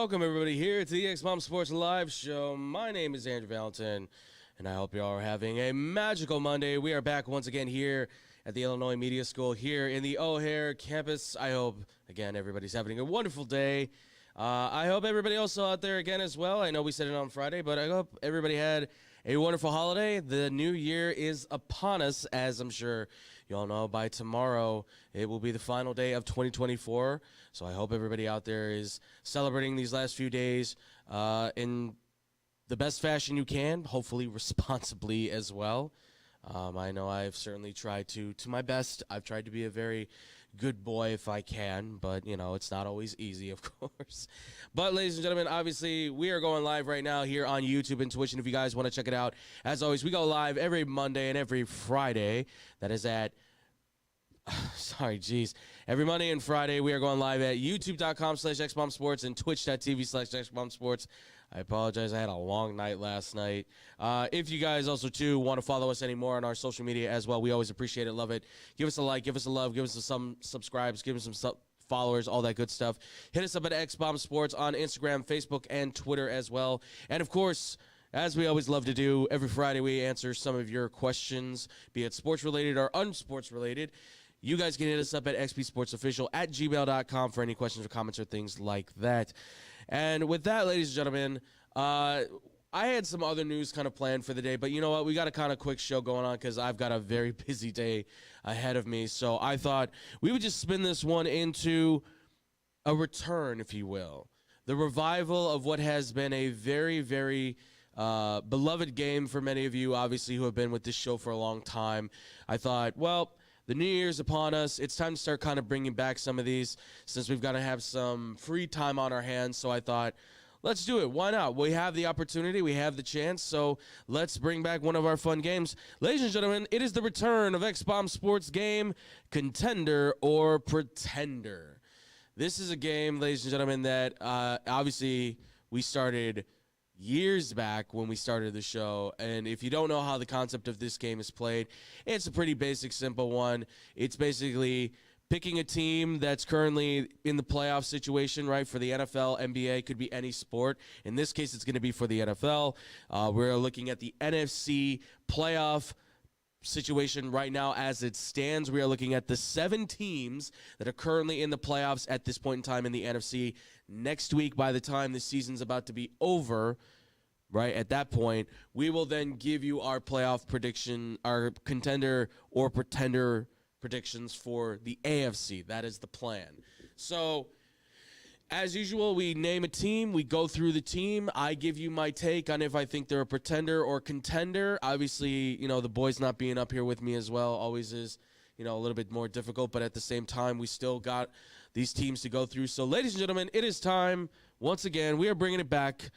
welcome everybody here to the X-Bomb Sports Live Show. My name is Andrew Valentin, and I hope you all are having a magical Monday. We are back once again here at the Illinois Media School here in the O'Hare campus. I hope, again, everybody's having a wonderful day. I hope everybody else out there again as well. I know we said it on Friday, but I hope everybody had a wonderful holiday. The new year is upon us, as I'm sure you all know. By tomorrow, it will be the final day of 2024. So I hope everybody out there is celebrating these last few days in the best fashion you can, hopefully responsibly as well. I know I've certainly tried to my best. I've tried to be a very good boy if I can, but, you know, it's not always easy, of course. But, ladies and gentlemen, obviously, we are going live right now here on YouTube and Twitch, and if you guys want to check it out, as always, we go live every Monday and every Friday. That is at... Every Monday and Friday, we are going live at youtube.com/xbombsports and twitch.tv/xbombsports. I apologize. I had a long night last night. If you guys also, too, want to follow us anymore on our social media as well, we always appreciate it, love it. Give us a like, give us a love, give us some subscribes, give us some followers, all that good stuff. Hit us up at X-Bomb Sports on Instagram, Facebook, and Twitter as well. And, of course, as we always love to do, every Friday we answer some of your questions, be it sports-related or unsports-related. You guys can hit us up at xbsportsofficial@gmail.com for any questions or comments or things like that. And with that, ladies and gentlemen, I had some other news kind of planned for the day, but you know what? We got a kind of quick show going on because I've got a very busy day ahead of me. So I thought we would just spin this one into a return, if you will. The revival of what has been a very, very beloved game for many of you, obviously, who have been with this show for a long time. I thought, well, the new year's upon us. It's time to start kind of bringing back some of these since we've got to have some free time on our hands. So I thought, let's do it. Why not? We have the opportunity. We have the chance. So let's bring back one of our fun games. Ladies and gentlemen, it is the return of X-Bomb Sports game, Contender or Pretender. This is a game, ladies and gentlemen, that obviously we started years back when we started the show, and if you don't know how the concept of this game is played, it's a pretty basic, simple one. It's basically picking a team that's currently in the playoff situation, right, for the NFL, NBA, could be any sport. In this case, it's going to be for the NFL. We're looking at the NFC playoff situation right now as it stands. We are looking at the 7 teams that are currently in the playoffs at this point in time in the NFC. Next week, by the time the season's about to be over, right, at that point, we will then give you our playoff prediction, our Contender or Pretender predictions for the AFC. That is the plan. So, as usual, we name a team, we go through the team, I give you my take on if I think they're a pretender or contender. Obviously, you know, the boys not being up here with me as well always is, you know, a little bit more difficult, but at the same time, we still got these teams to go through. So, ladies and gentlemen, it is time. Once again, we are bringing it back.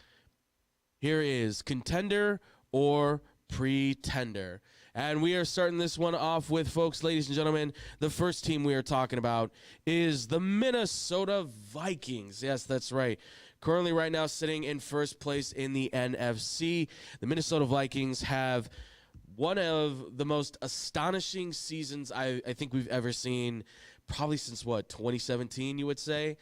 Here is Contender or Pretender. And we are starting this one off with, folks, ladies and gentlemen, the first team we are talking about is the Minnesota Vikings. Yes, that's right. Currently right now sitting in first place in the NFC. The Minnesota Vikings have one of the most astonishing seasons I think we've ever seen, probably since, 2017, you would say?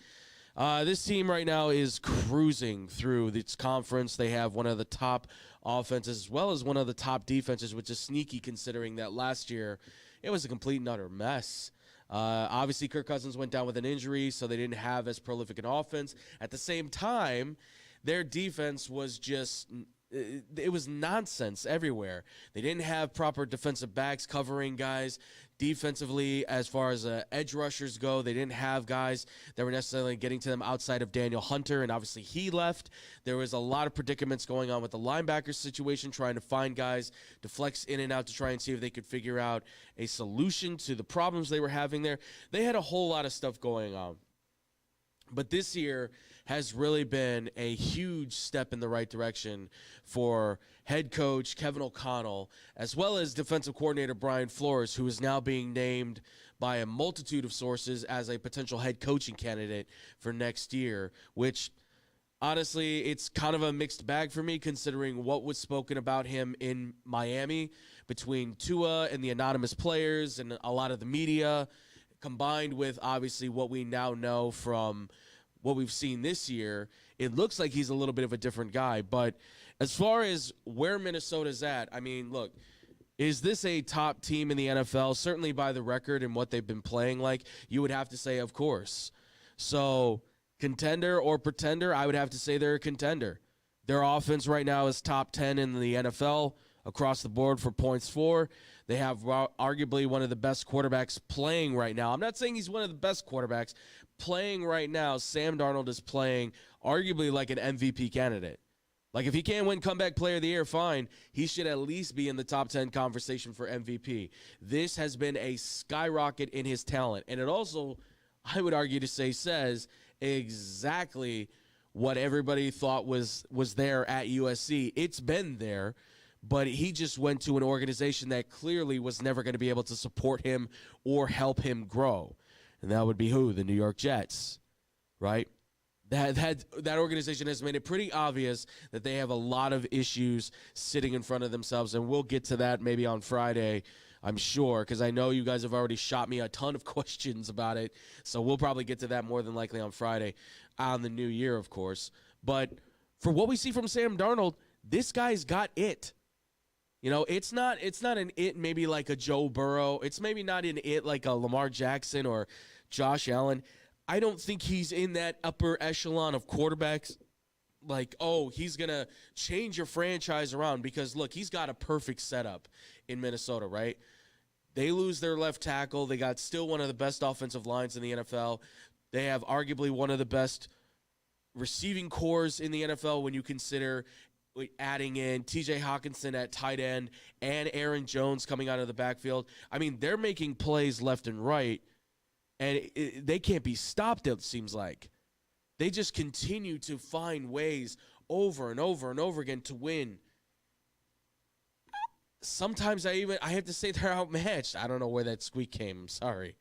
This team right now is cruising through its conference. They have one of the top offenses as well as one of the top defenses, which is sneaky considering that last year it was a complete and utter mess. Obviously, Kirk Cousins went down with an injury, so they didn't have as prolific an offense. At the same time, their defense was just... it was nonsense everywhere. They didn't have proper defensive backs covering guys. Defensively, as far as edge rushers go, they didn't have guys that were necessarily getting to them outside of Daniel Hunter, and obviously he left. There was a lot of predicaments going on with the linebacker situation, trying to find guys to flex in and out to try and see if they could figure out a solution to the problems they were having there. They had a whole lot of stuff going on. But this year has really been a huge step in the right direction for head coach Kevin O'Connell, as well as defensive coordinator Brian Flores, who is now being named by a multitude of sources as a potential head coaching candidate for next year, which honestly, it's kind of a mixed bag for me considering what was spoken about him in Miami between Tua and the anonymous players and a lot of the media, combined with obviously what we now know from what we've seen this year, it looks like he's a little bit of a different guy. But as far as where Minnesota's at, I mean, look, is this a top team in the NFL? Certainly by the record and what they've been playing like, you would have to say, of course. So contender or pretender, I would have to say they're a contender. Their offense right now is top 10 in the NFL across the board for points for. They have arguably one of the best quarterbacks playing right now. I'm not saying he's one of the best quarterbacks. Playing right now, Sam Darnold is playing arguably like an MVP candidate. Like, if he can't win comeback player of the year, fine. He should at least be in the top 10 conversation for MVP. This has been a skyrocket in his talent. And it also, I would argue to say, says exactly what everybody thought was there at USC. It's been there, but he just went to an organization that clearly was never going to be able to support him or help him grow. And that would be who? The New York Jets, right? That organization has made it pretty obvious that they have a lot of issues sitting in front of themselves, and we'll get to that maybe on Friday, I'm sure, because I know you guys have already shot me a ton of questions about it, so we'll probably get to that more than likely on Friday on the new year, of course. But for what we see from Sam Darnold, this guy's got it. You know, it's not an it maybe like a Joe Burrow. It's maybe not an it like a Lamar Jackson or Josh Allen. I don't think he's in that upper echelon of quarterbacks like, oh, he's going to change your franchise around because, look, he's got a perfect setup in Minnesota, right? They lose their left tackle. They got still one of the best offensive lines in the NFL. They have arguably one of the best receiving cores in the NFL when you consider adding in TJ Hawkinson at tight end and Aaron Jones coming out of the backfield. I mean, they're making plays left and right. And they can't be stopped, it seems like. They just continue to find ways over and over and over again to win. Sometimes I have to say they're outmatched. I don't know where that squeak came. I'm sorry.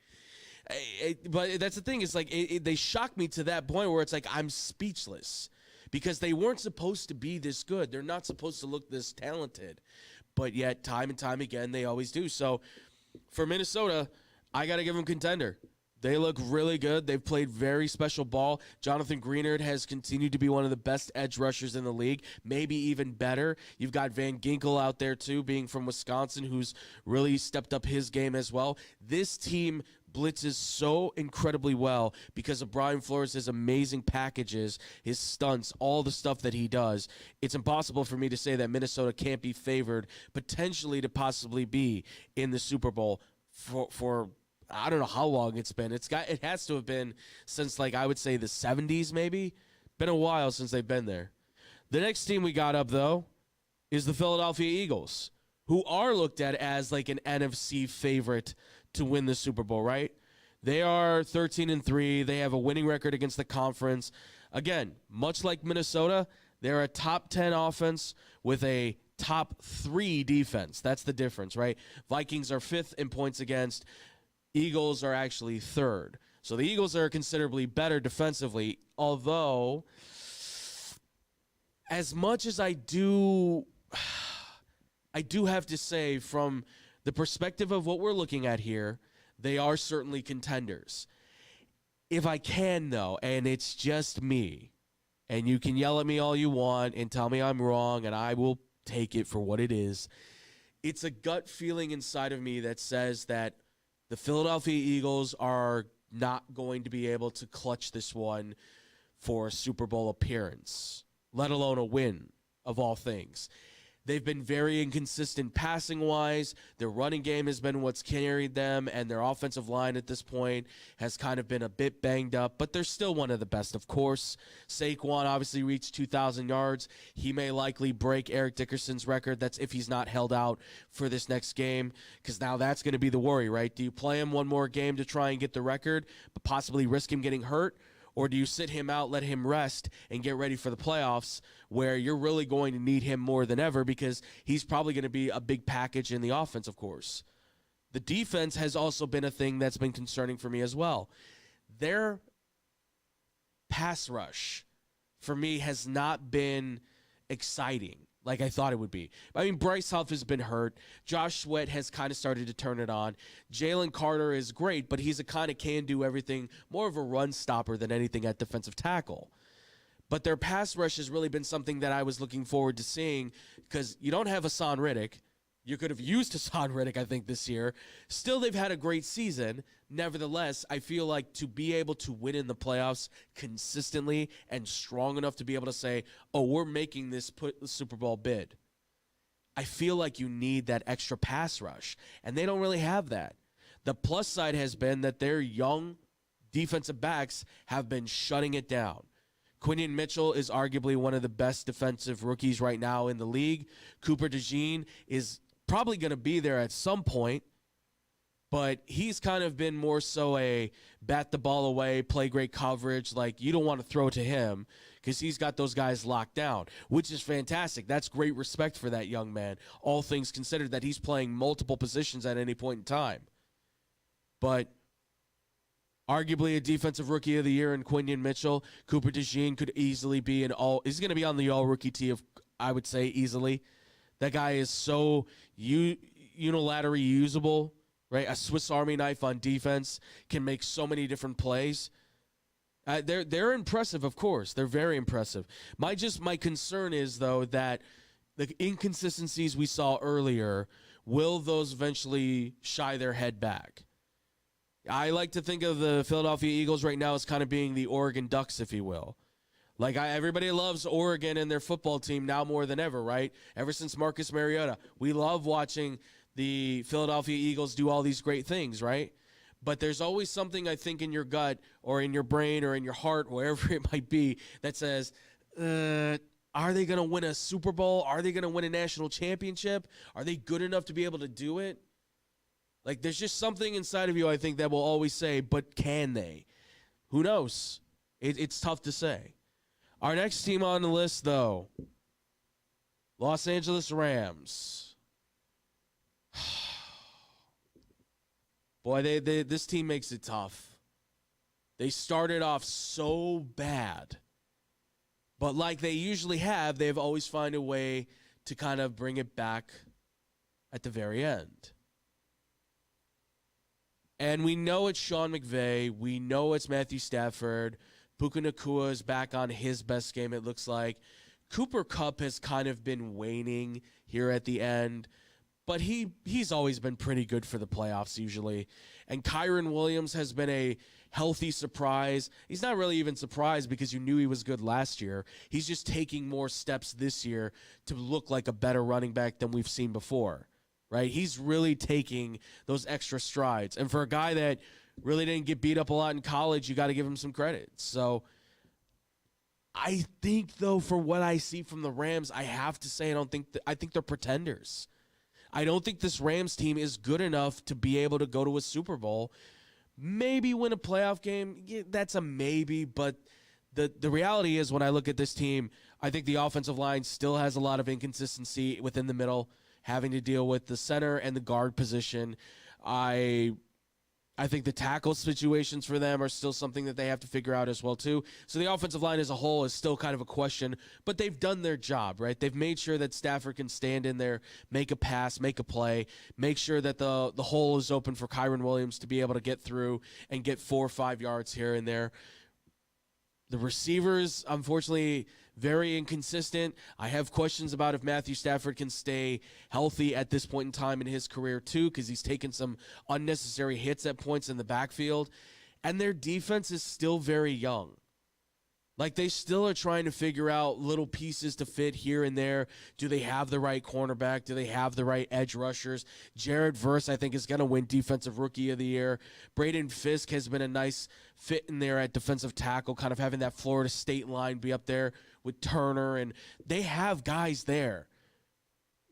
But that's the thing. It's like they shock me to that point where it's like I'm speechless. Because they weren't supposed to be this good. They're not supposed to look this talented. But yet, time and time again, they always do. So for Minnesota, I got to give them contender. They look really good. They've played very special ball. Jonathan Greenard has continued to be one of the best edge rushers in the league, maybe even better. You've got Van Ginkel out there, too, being from Wisconsin, who's really stepped up his game as well. This team blitzes so incredibly well because of Brian Flores' amazing packages, his stunts, all the stuff that he does. It's impossible for me to say that Minnesota can't be favored potentially to possibly be in the Super Bowl for I don't know how long it's been. It has to have been since, like, I would say the 70s maybe. Been a while since they've been there. The next team we got up, though, is the Philadelphia Eagles, who are looked at as like an NFC favorite to win the Super Bowl, right? They are 13-3. They have a winning record against the conference. Again, much like Minnesota, they're a top 10 offense with a top 3 defense. That's the difference, right? Vikings are 5th in points against. Eagles are actually 3rd. So the Eagles are considerably better defensively, although as much as I do have to say from the perspective of what we're looking at here, they are certainly contenders. If I can, though, and it's just me, and you can yell at me all you want and tell me I'm wrong, and I will take it for what it is, it's a gut feeling inside of me that says that the Philadelphia Eagles are not going to be able to clutch this one for a Super Bowl appearance, let alone a win, of all things. They've been very inconsistent passing-wise. Their running game has been what's carried them, and their offensive line at this point has kind of been a bit banged up, but they're still one of the best, of course. Saquon obviously reached 2,000 yards. He may likely break Eric Dickerson's record. That's if he's not held out for this next game, because now that's going to be the worry, right? Do you play him one more game to try and get the record, but possibly risk him getting hurt? Or do you sit him out, let him rest, and get ready for the playoffs where you're really going to need him more than ever because he's probably going to be a big package in the offense, of course. The defense has also been a thing that's been concerning for me as well. Their pass rush, for me, has not been exciting. like I thought it would be. I mean, Bryce Huff has been hurt. Josh Sweat has kind of started to turn it on. Jalen Carter is great, but he's a kind of can-do everything, more of a run stopper than anything at defensive tackle. But their pass rush has really been something that I was looking forward to seeing because you don't have Hassan Riddick. You could have used Hassan Riddick, I think, this year. Still, they've had a great season. Nevertheless, I feel like to be able to win in the playoffs consistently and strong enough to be able to say, oh, we're making this Super Bowl bid, I feel like you need that extra pass rush, and they don't really have that. The plus side has been that their young defensive backs have been shutting it down. Quinion Mitchell is arguably one of the best defensive rookies right now in the league. Cooper DeJean is probably going to be there at some point, but he's kind of been more so a bat the ball away, play great coverage. Like, you don't want to throw to him because he's got those guys locked down, which is fantastic. That's great respect for that young man, all things considered, that he's playing multiple positions at any point in time. But arguably a defensive rookie of the year in Quinion Mitchell. Cooper DeJean could easily be he's going to be on the all-rookie team, I would say, easily. That guy is so unilaterally usable, right? A Swiss Army knife on defense, can make so many different plays. They're impressive, of course. They're very impressive. My concern is, though, that the inconsistencies we saw earlier, will those eventually shy their head back? I like to think of the Philadelphia Eagles right now as kind of being the Oregon Ducks, if you will. Like, everybody loves Oregon and their football team now more than ever, right? Ever since Marcus Mariota. We love watching the Philadelphia Eagles do all these great things, right? But there's always something, I think, in your gut or in your brain or in your heart, wherever it might be, that says, are they going to win a Super Bowl? Are they going to win a national championship? Are they good enough to be able to do it? Like, there's just something inside of you, I think, that will always say, but can they? Who knows? It's tough to say. Our next team on the list, though, Los Angeles Rams. Boy, this team makes it tough. They started off so bad. But like they usually have, they've always found a way to kind of bring it back at the very end. And we know it's Sean McVay. We know it's Matthew Stafford. Puka Nacua is back on his best game, it looks like. Cooper Kupp has kind of been waning here at the end, but he's always been pretty good for the playoffs usually. And Kyren Williams has been a healthy surprise. He's not really even surprised because you knew he was good last year. He's just taking more steps this year to look like a better running back than we've seen before, right? He's really taking those extra strides. And for a guy that really didn't get beat up a lot in college, you got to give him some credit. So I think, though, for what I see from the Rams, I have to say I think they're pretenders. I don't think this Rams team is good enough to be able to go to a Super Bowl. Maybe win a playoff game. Yeah, that's a maybe, but the reality is when I look at this team, I think the offensive line still has a lot of inconsistency within the middle, having to deal with the center and the guard position. I think the tackle situations for them are still something that they have to figure out as well, too. So the offensive line as a whole is still kind of a question, but they've done their job, right? They've made sure that Stafford can stand in there, make a pass, make a play, make sure that the hole is open for Kyren Williams to be able to get through and get 4 or 5 yards here and there. The receivers, unfortunately, very inconsistent. I have questions about if Matthew Stafford can stay healthy at this point in time in his career, too, because he's taken some unnecessary hits at points in the backfield. And their defense is still very young. Like, they still are trying to figure out little pieces to fit here and there. Do they have the right cornerback? Do they have the right edge rushers? Jared Verse, I think, is going to win Defensive Rookie of the Year. Braden Fisk has been a nice fit in there at defensive tackle, kind of having that Florida State line be up there with Turner. And they have guys there.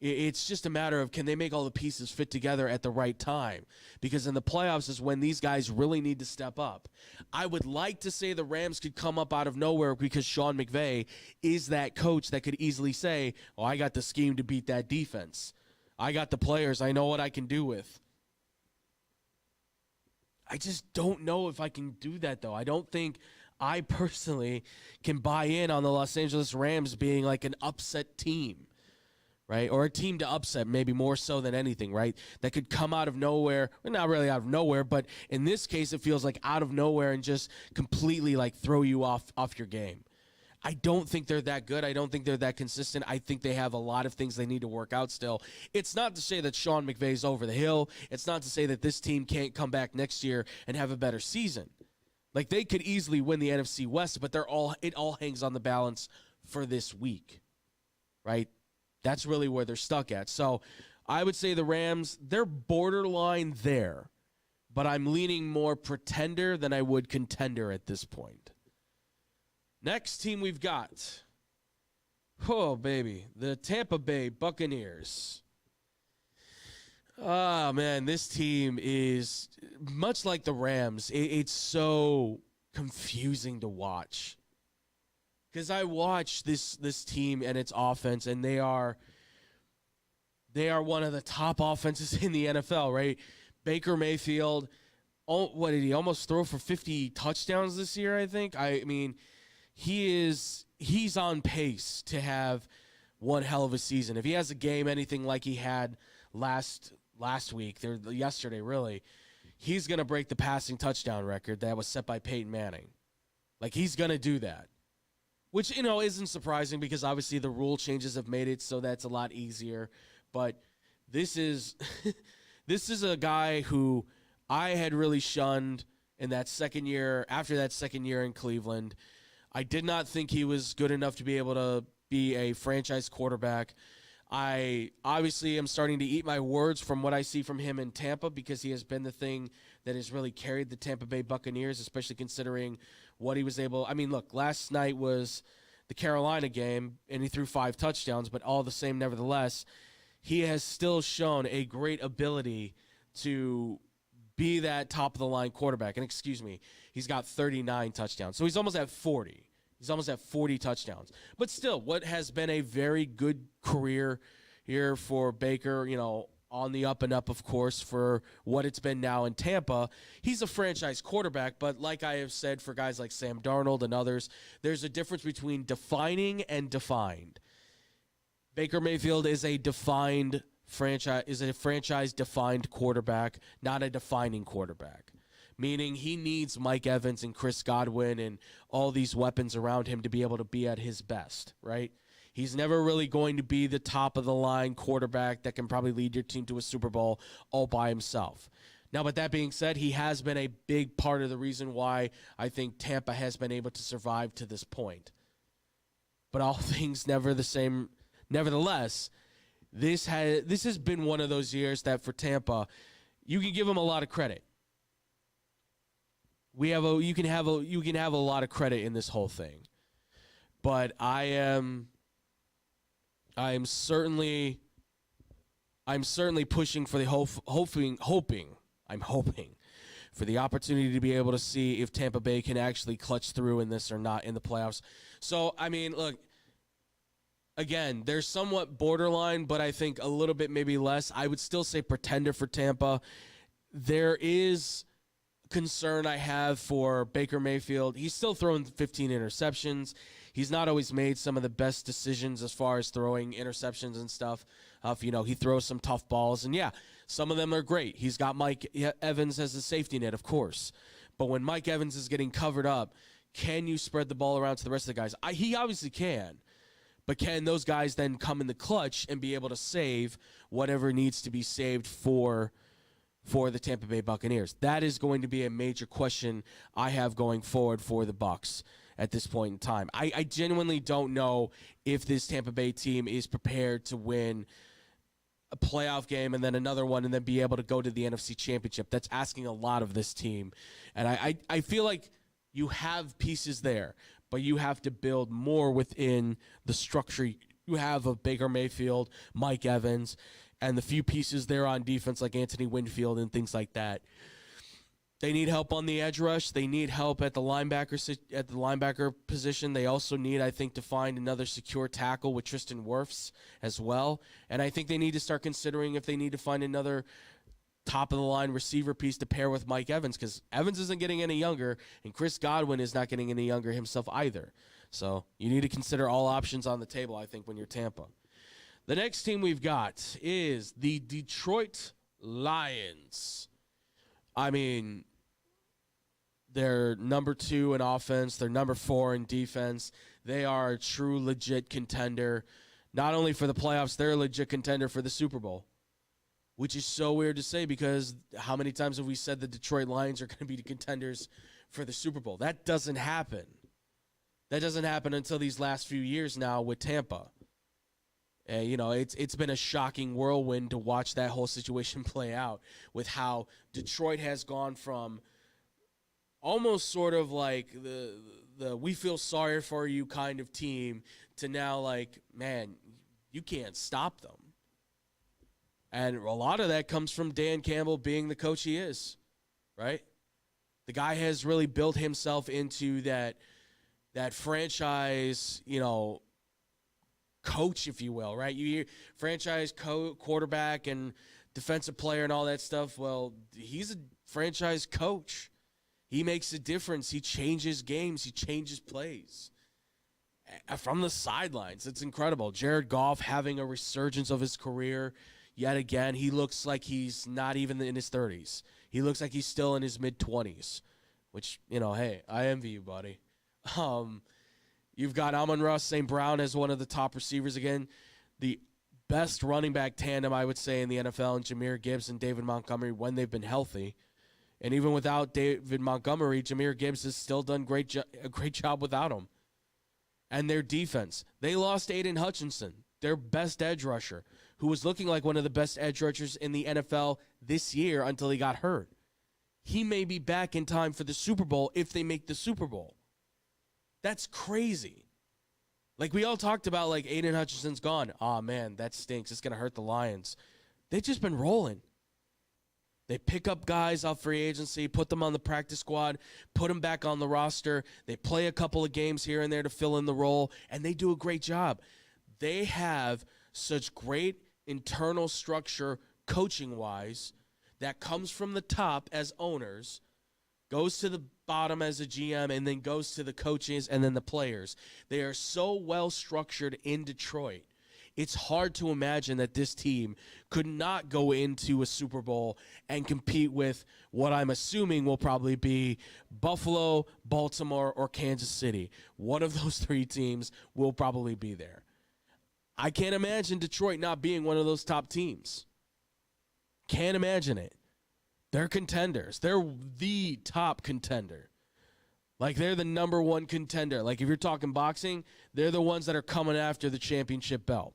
It's just a matter of, can they make all the pieces fit together at the right time? Because in the playoffs is when these guys really need to step up. I would like to say the Rams could come up out of nowhere because Sean McVay is that coach that could easily say, oh, I got the scheme to beat that defense. I got the players. I know what I can do with. I just don't know if I can do that, though. I don't think I personally can buy in on the Los Angeles Rams being like an upset team. right? Or a team to upset, maybe more so than anything, right? That could come out of nowhere, well, not really out of nowhere, but in this case, it feels like out of nowhere and just completely like throw you off your game. I don't think they're that good. I don't think they're that consistent. I think they have a lot of things they need to work out still. It's not to say that Sean McVay's over the hill. It's not to say that this team can't come back next year and have a better season. Like, they could easily win the NFC West, but it all hangs on the balance for this week, right? That's really where they're stuck at. So I would say the Rams, they're borderline there, but I'm leaning more pretender than I would contender at this point. Next team we've got, oh, baby, the Tampa Bay Buccaneers. Oh, man, this team is much like the Rams. It's so confusing to watch. Because I watch this team and its offense, and they are one of the top offenses in the NFL, right? Baker Mayfield, what did he almost throw for 50 touchdowns this year, I think? I mean, he's on pace to have one hell of a season. If he has a game anything like he had last week, yesterday really, he's going to break the passing touchdown record that was set by Peyton Manning. Like, he's going to do that. Which, isn't surprising because obviously the rule changes have made it so that's a lot easier. But this is this is a guy who I had really shunned in that second year, after that second year in Cleveland. I did not think he was good enough to be able to be a franchise quarterback. I obviously am starting to eat my words from what I see from him in Tampa because he has been the thing that has really carried the Tampa Bay Buccaneers, especially considering what he was able. I mean, look, last night was the Carolina game, and he threw 5 touchdowns, but all the same, nevertheless, he has still shown a great ability to be that top-of-the-line quarterback. And excuse me, he's got 39 touchdowns, so he's almost at 40. He's almost at 40 touchdowns. But still, what has been a very good career here for Baker, on the up and up, of course, for what it's been now in Tampa. He's a franchise quarterback, but like I have said for guys like Sam Darnold and others, there's a difference between defining and defined. Baker Mayfield is a franchise-defined quarterback, not a defining quarterback. Meaning he needs Mike Evans and Chris Godwin and all these weapons around him to be able to be at his best, right? He's never really going to be the top-of-the-line quarterback that can probably lead your team to a Super Bowl all by himself. Now, with that being said, he has been a big part of the reason why I think Tampa has been able to survive to this point. But all things never the same. Nevertheless, this has been one of those years that for Tampa, you can give him a lot of credit. You can have a lot of credit in this whole thing, but I am certainly pushing for the I'm hoping for the opportunity to be able to see if Tampa Bay can actually clutch through in this or not in the playoffs. So I mean, look, again, they're somewhat borderline, but I think a little bit maybe less. I would still say pretender for Tampa. There is concern I have for Baker Mayfield. He's still throwing 15 interceptions. He's not always made some of the best decisions as far as throwing interceptions and stuff. He throws some tough balls, and yeah, some of them are great. He's got Mike Evans as a safety net, of course. But when Mike Evans is getting covered up, can you spread the ball around to the rest of the guys? He obviously can. But can those guys then come in the clutch and be able to save whatever needs to be saved for the Tampa Bay Buccaneers? That is going to be a major question I have going forward for the Bucs at this point in time. I genuinely don't know if this Tampa Bay team is prepared to win a playoff game and then another one and then be able to go to the NFC Championship. That's asking a lot of this team. And I feel like you have pieces there, but you have to build more within the structure you have of Baker Mayfield, Mike Evans, and the few pieces there on defense like Anthony Winfield and things like that. They need help on the edge rush. They need help at the linebacker position. They also need, I think, to find another secure tackle with Tristan Wirfs as well. And I think they need to start considering if they need to find another top-of-the-line receiver piece to pair with Mike Evans, because Evans isn't getting any younger, and Chris Godwin is not getting any younger himself either. So you need to consider all options on the table, I think, when you're Tampa. The next team we've got is the Detroit Lions. I mean, they're number 2 in offense. They're number 4 in defense. They are a true, legit contender. Not only for the playoffs, they're a legit contender for the Super Bowl, which is so weird to say because how many times have we said the Detroit Lions are going to be the contenders for the Super Bowl? That doesn't happen. That doesn't happen until these last few years now with Tampa. It's been a shocking whirlwind to watch that whole situation play out with how Detroit has gone from almost sort of like the we feel sorry for you kind of team to now like, man, you can't stop them. And a lot of that comes from Dan Campbell being the coach he is, right? The guy has really built himself into that franchise, coach, if you will, right? You hear franchise quarterback and defensive player and all that stuff. Well, he's a franchise coach. He makes a difference. He changes games. He changes plays from the sidelines. It's incredible. Jared Goff having a resurgence of his career yet again. He looks like he's not even in his 30s. He looks like he's still in his mid-20s, which, hey, I envy you, buddy. You've got Amon-Ra St. Brown as one of the top receivers again. The best running back tandem, I would say, in the NFL, and Jahmyr Gibbs and David Montgomery when they've been healthy. And even without David Montgomery, Jahmyr Gibbs has still done a great job without him. And their defense. They lost Aiden Hutchinson, their best edge rusher, who was looking like one of the best edge rushers in the NFL this year until he got hurt. He may be back in time for the Super Bowl if they make the Super Bowl. That's crazy. Like, we all talked about, like, Aiden Hutchinson's gone. Oh, man, that stinks. It's going to hurt the Lions. They've just been rolling. They pick up guys off free agency, put them on the practice squad, put them back on the roster. They play a couple of games here and there to fill in the role, and they do a great job. They have such great internal structure coaching-wise that comes from the top as owners, goes to the bottom as a GM, and then goes to the coaches and then the players. They are so well structured in Detroit. It's hard to imagine that this team could not go into a Super Bowl and compete with what I'm assuming will probably be Buffalo, Baltimore, or Kansas City. One of those 3 teams will probably be there. I can't imagine Detroit not being one of those top teams. Can't imagine it. They're contenders. They're the top contender. Like, they're the number 1 contender. Like, if you're talking boxing, they're the ones that are coming after the championship belt.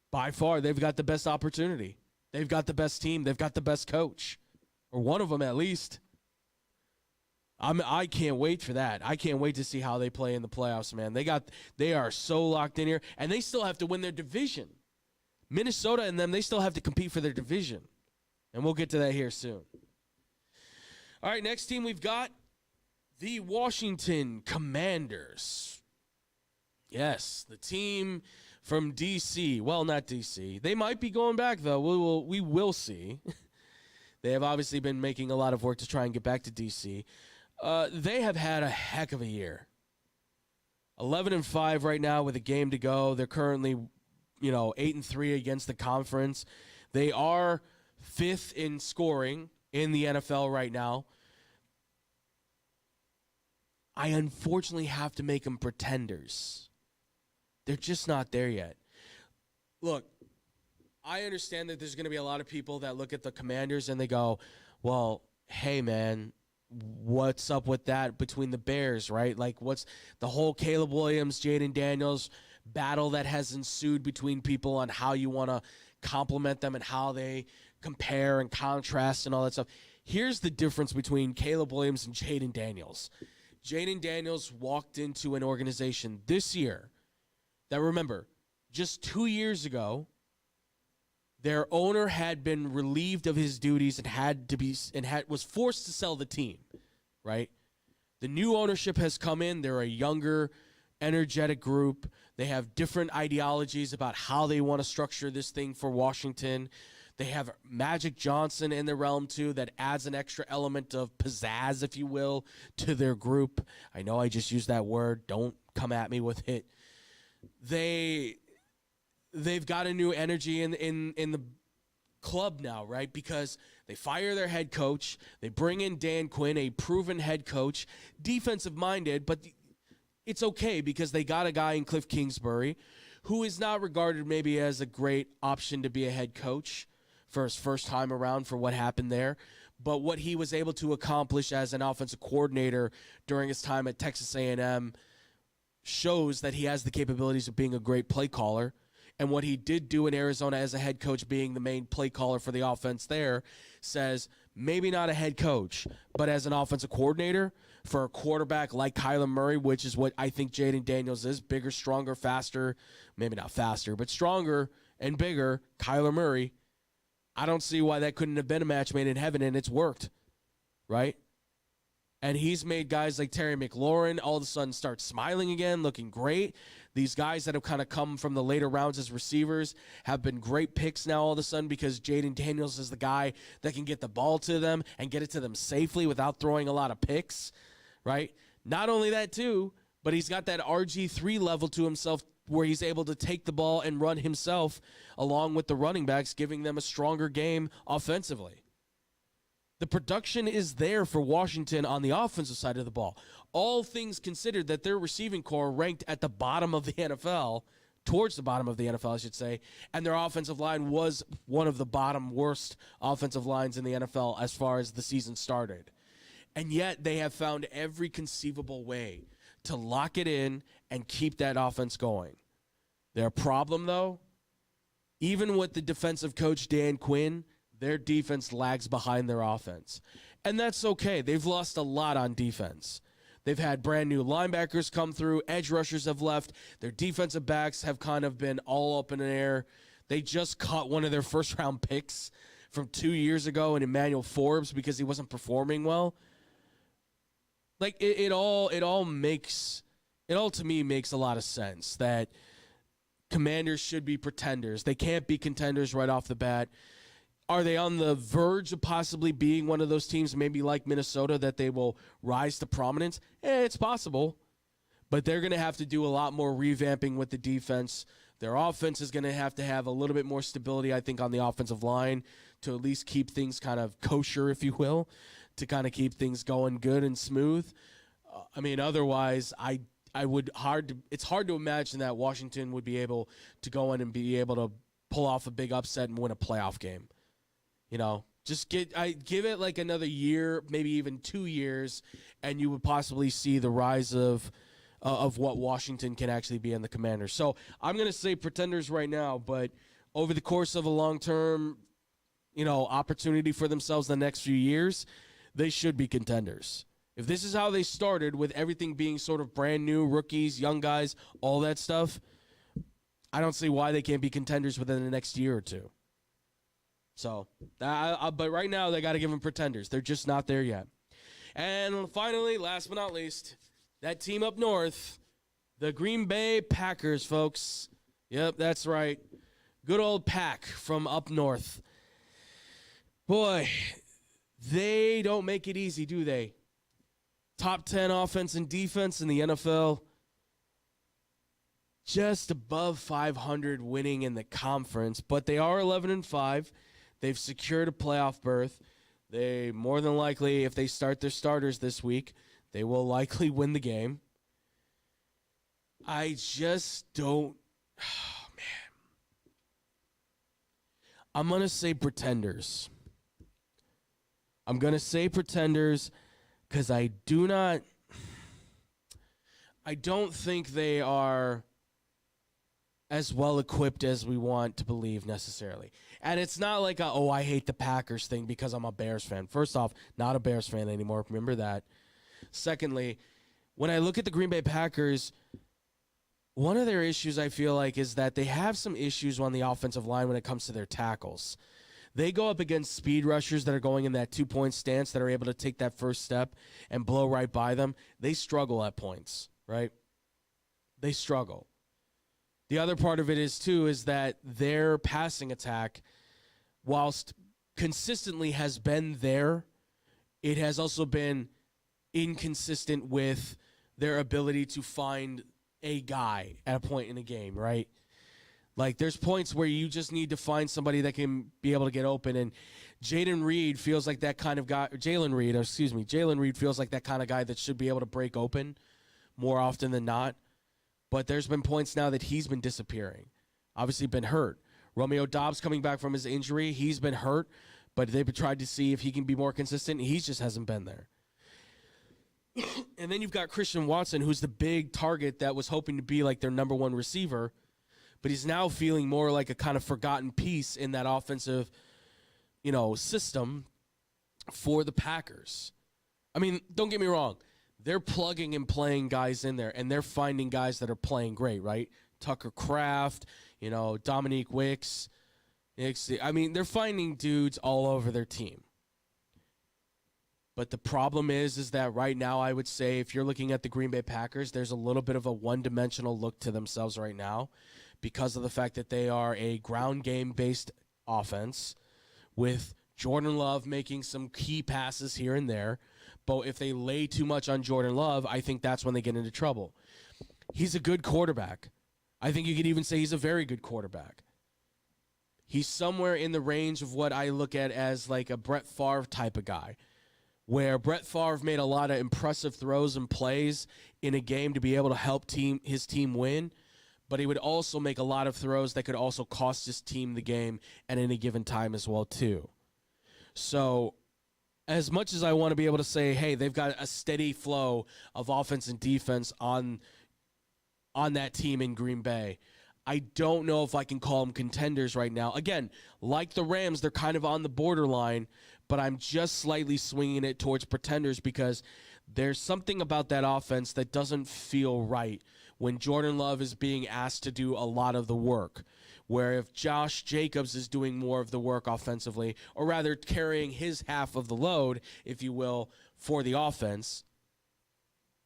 By far, they've got the best opportunity. They've got the best team. They've got the best coach. Or one of them, at least. I can't wait for that. I can't wait to see how they play in the playoffs, man. They are so locked in here. And they still have to win their division. Minnesota and them, they still have to compete for their division. And we'll get to that here soon. All right, next team we've got the Washington Commanders. Yes, the team from D.C. Well, not D.C. They might be going back, though. We will see. They have obviously been making a lot of work to try and get back to D.C. They have had a heck of a year. 11-5 right now with a game to go. They're currently, 8-3 against the conference. They are 5th in scoring in the NFL right now. I unfortunately have to make them pretenders. They're just not there yet. Look, I understand that there's going to be a lot of people that look at the Commanders and they go, well, hey, man, what's up with that between the Bears, right? Like, what's the whole Caleb Williams, Jaden Daniels battle that has ensued between people on how you want to compliment them and how they compare and contrast and all that stuff. Here's the difference between Caleb Williams and Jaden Daniels. Jaden Daniels walked into an organization this year that, remember, just 2 years ago, their owner had been relieved of his duties and was forced to sell the team, right? The new ownership has come in. They're a younger, energetic group. They have different ideologies about how they want to structure this thing for Washington. They have Magic Johnson in the realm, too, that adds an extra element of pizzazz, if you will, to their group. I know I just used that word. Don't come at me with it. they've got a new energy in the club now, right? Because they fire their head coach, they bring in Dan Quinn, a proven head coach, defensive-minded, but it's okay because they got a guy in Cliff Kingsbury who is not regarded maybe as a great option to be a head coach for his first time around for what happened there. But what he was able to accomplish as an offensive coordinator during his time at Texas A&M shows that he has the capabilities of being a great play caller. And what he did do in Arizona as a head coach, being the main play caller for the offense there, says maybe not a head coach, but as an offensive coordinator for a quarterback like Kyler Murray, which is what I think Jaden Daniels is, bigger, stronger, faster, maybe not faster, but stronger and bigger, Kyler Murray. I don't see why that couldn't have been a match made in heaven, and it's worked, right? And he's made guys like Terry McLaurin all of a sudden start smiling again, looking great. These guys that have kind of come from the later rounds as receivers have been great picks now all of a sudden because Jaden Daniels is the guy that can get the ball to them and get it to them safely without throwing a lot of picks, right? Not only that, too, but he's got that RG3 level to himself where he's able to take the ball and run himself along with the running backs, giving them a stronger game offensively. The production is there for Washington on the offensive side of the ball. All things considered, that their receiving core ranked at the bottom of the NFL, towards the bottom of the NFL, I should say, and their offensive line was one of the bottom worst offensive lines in the NFL as far as the season started. And yet they have found every conceivable way to lock it in and keep that offense going. Their problem, though, even with the defensive coach Dan Quinn, their defense lags behind their offense. And that's okay. They've lost a lot on defense. They've had brand new linebackers come through. Edge rushers have left. Their defensive backs have kind of been all up in the air. They just caught one of their first-round picks from 2 years ago in Emmanuel Forbes because he wasn't performing well. Like, it all to me makes a lot of sense that Commanders should be pretenders. They can't be contenders right off the bat. Are they on the verge of possibly being one of those teams, maybe like Minnesota, that they will rise to prominence? It's possible. But they're going to have to do a lot more revamping with the defense. Their offense is going to have a little bit more stability, I think, on the offensive line to at least keep things kind of kosher, if you will, to kind of keep things going good and smooth. Otherwise, it's hard to imagine that Washington would be able to go in and be able to pull off a big upset and win a playoff game. You know, just give it like another year, maybe even 2 years, and you would possibly see the rise of what Washington can actually be in the Commanders. So I'm going to say pretenders right now, but over the course of a long-term, opportunity for themselves the next few years, they should be contenders. If this is how they started with everything being sort of brand new, rookies, young guys, all that stuff, I don't see why they can't be contenders within the next year or two. So, but right now they got to give them pretenders. They're just not there yet. And finally, last but not least, that team up north, the Green Bay Packers, folks. Yep, that's right. Good old Pack from up north. Boy, they don't make it easy, do they? Top 10 offense and defense in the NFL. Just above 500 winning in the conference, but they are 11-5. They've secured a playoff berth. They more than likely, if they start their starters this week, they will likely win the game. I just don't. Oh, man. I'm going to say pretenders. I'm going to say pretenders because I don't think they are as well equipped as we want to believe necessarily. And it's not like I hate the Packers thing because I'm a Bears fan. First off, not a Bears fan anymore. Remember that. Secondly, when I look at the Green Bay Packers, one of their issues I feel like is that they have some issues on the offensive line when it comes to their tackles. They go up against speed rushers that are going in that 2-point stance that are able to take that first step and blow right by them. They struggle at points, right? They struggle. The other part of it is that their passing attack, whilst consistently has been there, it has also been inconsistent with their ability to find a guy at a point in a game, right? Like, there's points where you just need to find somebody that can be able to get open, and Jalen Reed feels like that kind of guy. Jalen Reed feels like that kind of guy that should be able to break open more often than not. But there's been points now that he's been disappearing. Obviously been hurt. Romeo Dobbs coming back from his injury. He's been hurt, but they've tried to see if he can be more consistent. He just hasn't been there. And then you've got Christian Watson, who's the big target that was hoping to be like their number one receiver, but he's now feeling more like a kind of forgotten piece in that offensive, system for the Packers. I mean, don't get me wrong. They're plugging and playing guys in there, and they're finding guys that are playing great, right? Tucker Kraft, Dominique Wicks. I mean, they're finding dudes all over their team. But the problem is that right now, I would say, if you're looking at the Green Bay Packers, there's a little bit of a one-dimensional look to themselves right now because of the fact that they are a ground game-based offense with Jordan Love making some key passes here and there. But if they lay too much on Jordan Love, I think that's when they get into trouble. He's a good quarterback. I think you could even say he's a very good quarterback. He's somewhere in the range of what I look at as like a Brett Favre type of guy, where Brett Favre made a lot of impressive throws and plays in a game to be able to help his team win, but he would also make a lot of throws that could also cost his team the game at any given time as well too. So as much as I want to be able to say, hey, they've got a steady flow of offense and defense on that team in Green Bay, I don't know if I can call them contenders right now. Again, like the Rams, they're kind of on the borderline, but I'm just slightly swinging it towards pretenders because there's something about that offense that doesn't feel right when Jordan Love is being asked to do a lot of the work. Where if Josh Jacobs is doing more of the work offensively, or rather carrying his half of the load, if you will, for the offense,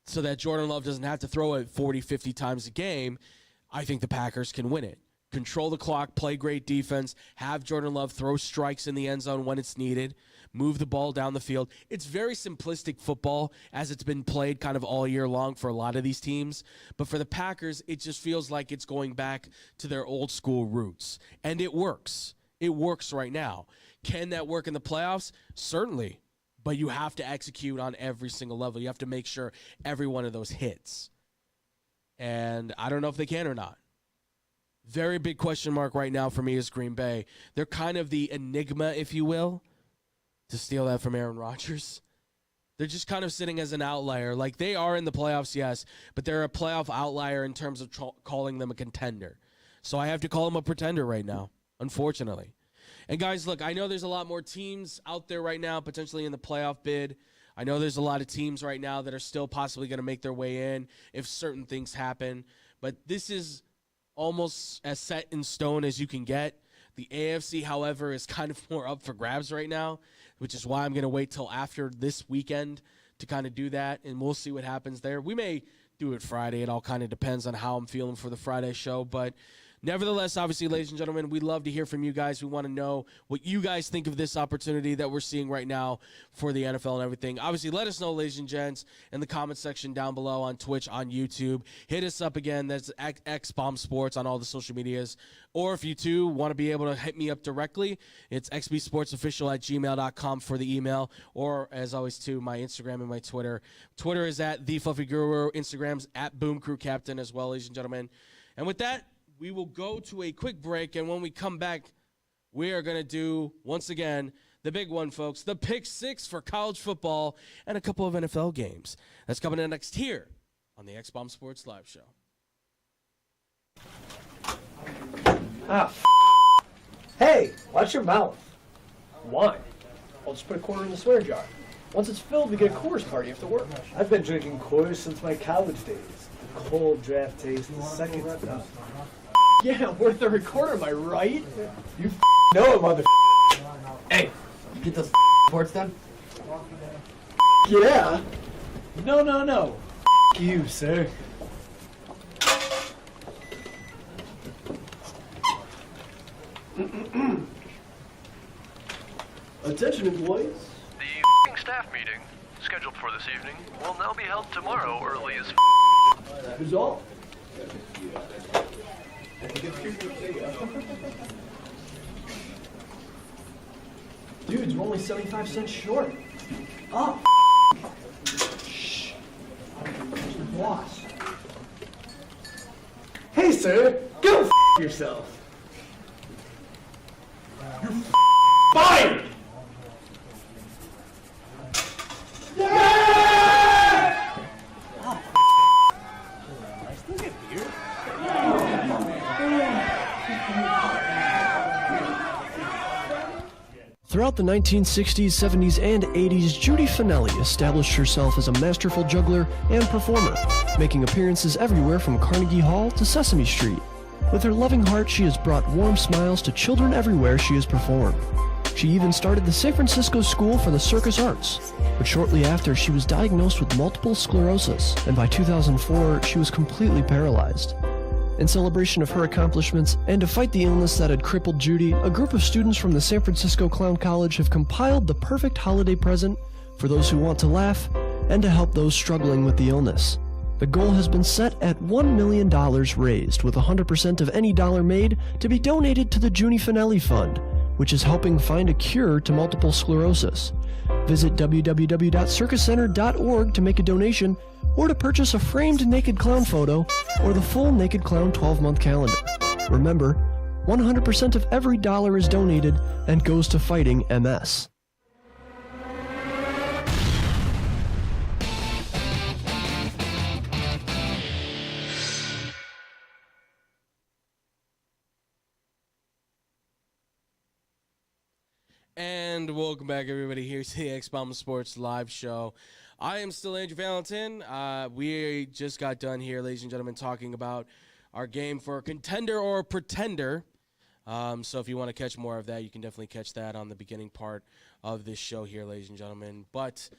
so that Jordan Love doesn't have to throw it 40, 50 times a game, I think the Packers can win it. Control the clock, play great defense, have Jordan Love throw strikes in the end zone when it's needed, move the ball down the field. It's very simplistic football as it's been played kind of all year long for a lot of these teams. But for the Packers, it just feels like it's going back to their old school roots. And it works. It works right now. Can that work in the playoffs? Certainly. But you have to execute on every single level. You have to make sure every one of those hits. And I don't know if they can or not. Very big question mark right now for me is Green Bay. They're kind of the enigma, if you will, to steal that from Aaron Rodgers. They're just kind of sitting as an outlier. Like, they are in the playoffs, yes, but they're a playoff outlier in terms of calling them a contender. So I have to call them a pretender right now, unfortunately. And, guys, look, I know there's a lot more teams out there right now potentially in the playoff bid. I know there's a lot of teams right now that are still possibly going to make their way in if certain things happen. But this is almost as set in stone as you can get. The AFC, however, is kind of more up for grabs right now, which is why I'm going to wait till after this weekend to kind of do that, and we'll see what happens there. We may do it Friday. It all kind of depends on how I'm feeling for the Friday show, but nevertheless, obviously, ladies and gentlemen, we'd love to hear from you guys. We want to know what you guys think of this opportunity that we're seeing right now for the NFL and everything. Obviously, let us know, ladies and gents, in the comment section down below on Twitch, on YouTube. Hit us up again. That's XBomb Sports on all the social medias. Or if you, too, want to be able to hit me up directly, it's xbsportsofficial@gmail.com for the email. Or, as always, too, my Instagram and my Twitter. Twitter is at @TheFluffyGuru. Instagram's at BoomCrewCaptain as well, ladies and gentlemen. And with that, we will go to a quick break, and when we come back, we are going to do, once again, the big one, folks, the Pick Six for college football and a couple of NFL games. That's coming in next here on the XBomb Sports Live Show. Hey, watch your mouth. Why? I'll just put a quarter in the swear jar. Once it's filled, we get a Coors party after work. I've been drinking Coors since my college days. The cold draft taste, the second to none. Yeah, worth the recorder, am I right? You know it, mother. Hey, get those sports done? Yeah. No. You, sir. Attention, employees. The staff meeting, scheduled for this evening, will now be held tomorrow early as Who's all? Dudes, we're only 75 cents short. Oh, shh. Boss. Hey, sir, go yourself. You're fired! Throughout the 1960s, 70s, and 80s, Judy Finelli established herself as a masterful juggler and performer, making appearances everywhere from Carnegie Hall to Sesame Street. With her loving heart, she has brought warm smiles to children everywhere she has performed. She even started the San Francisco School for the Circus Arts, but shortly after, she was diagnosed with multiple sclerosis, and by 2004, she was completely paralyzed. In celebration of her accomplishments and to fight the illness that had crippled Judy, a group of students from the San Francisco Clown College have compiled the perfect holiday present for those who want to laugh and to help those struggling with the illness. The goal has been set at $1 million raised, with 100% of any dollar made to be donated to the Judy Finelli Fund, which is helping find a cure to multiple sclerosis. Visit www.circuscenter.org to make a donation or to purchase a framed naked clown photo or the full Naked Clown 12-month calendar. Remember, 100% of every dollar is donated and goes to fighting MS. And welcome back, everybody, here to the X-Bomb Sports live show. I am still Andrew Valentin. We just got done here, ladies and gentlemen, talking about our game for Contender or Pretender. So if you want to catch more of that, you can definitely catch that on the beginning part of this show here, ladies and gentlemen. But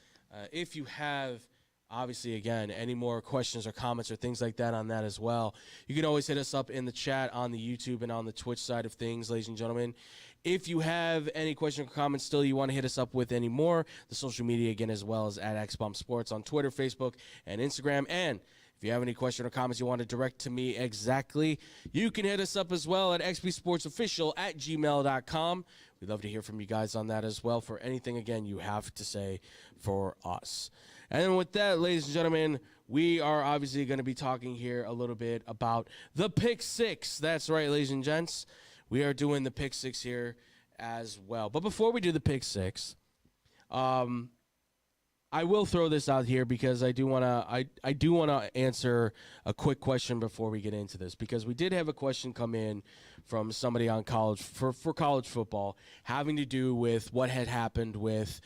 if you have, obviously, again, any more questions or comments or things like that on that as well, you can always hit us up in the chat on the YouTube and on the Twitch side of things, ladies and gentlemen. If you have any questions or comments still you want to hit us up with any more, the social media, again, as well as at XBomb Sports on Twitter, Facebook, and Instagram. And if you have any question or comments you want to direct to me exactly, you can hit us up as well at xbsportsofficial@gmail.com. We'd love to hear from you guys on that as well for anything, again, you have to say for us. And with that, ladies and gentlemen, we are obviously going to be talking here a little bit about the Pick Six. That's right, ladies and gents. We are doing the Pick Six here as well. But before we do the Pick Six, I will throw this out here because I do want to answer a quick question before we get into this, because we did have a question come in from somebody on college for college football having to do with what had happened with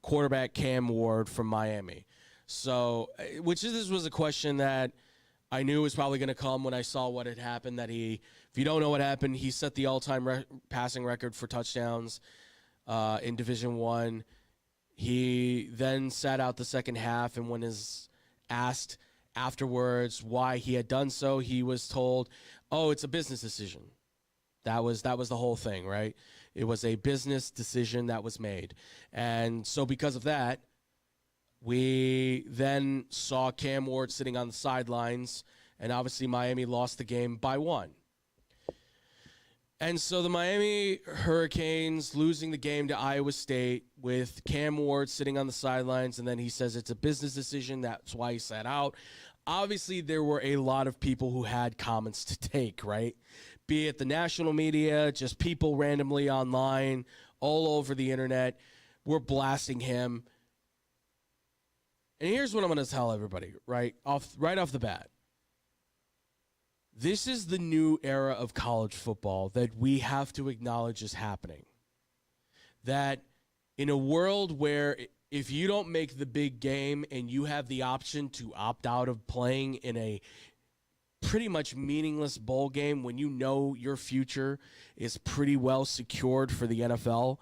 quarterback Cam Ward from Miami. So, this was a question that I knew was probably going to come when I saw what had happened, that if you don't know what happened, he set the all-time passing record for touchdowns in Division I. He then sat out the second half, and when is asked afterwards why he had done so, he was told, "Oh, it's a business decision." That was the whole thing, right? It was a business decision that was made. And so because of that, we then saw Cam Ward sitting on the sidelines, and obviously Miami lost the game by 1. And so the Miami Hurricanes losing the game to Iowa State with Cam Ward sitting on the sidelines, and then he says it's a business decision, that's why he sat out. Obviously, there were a lot of people who had comments to take, right? Be it the national media, just people randomly online, all over the internet, were blasting him. And here's what I'm going to tell everybody, right off the bat. This is the new era of college football that we have to acknowledge is happening. That in a world where if you don't make the big game and you have the option to opt out of playing in a pretty much meaningless bowl game when you know your future is pretty well secured for the NFL,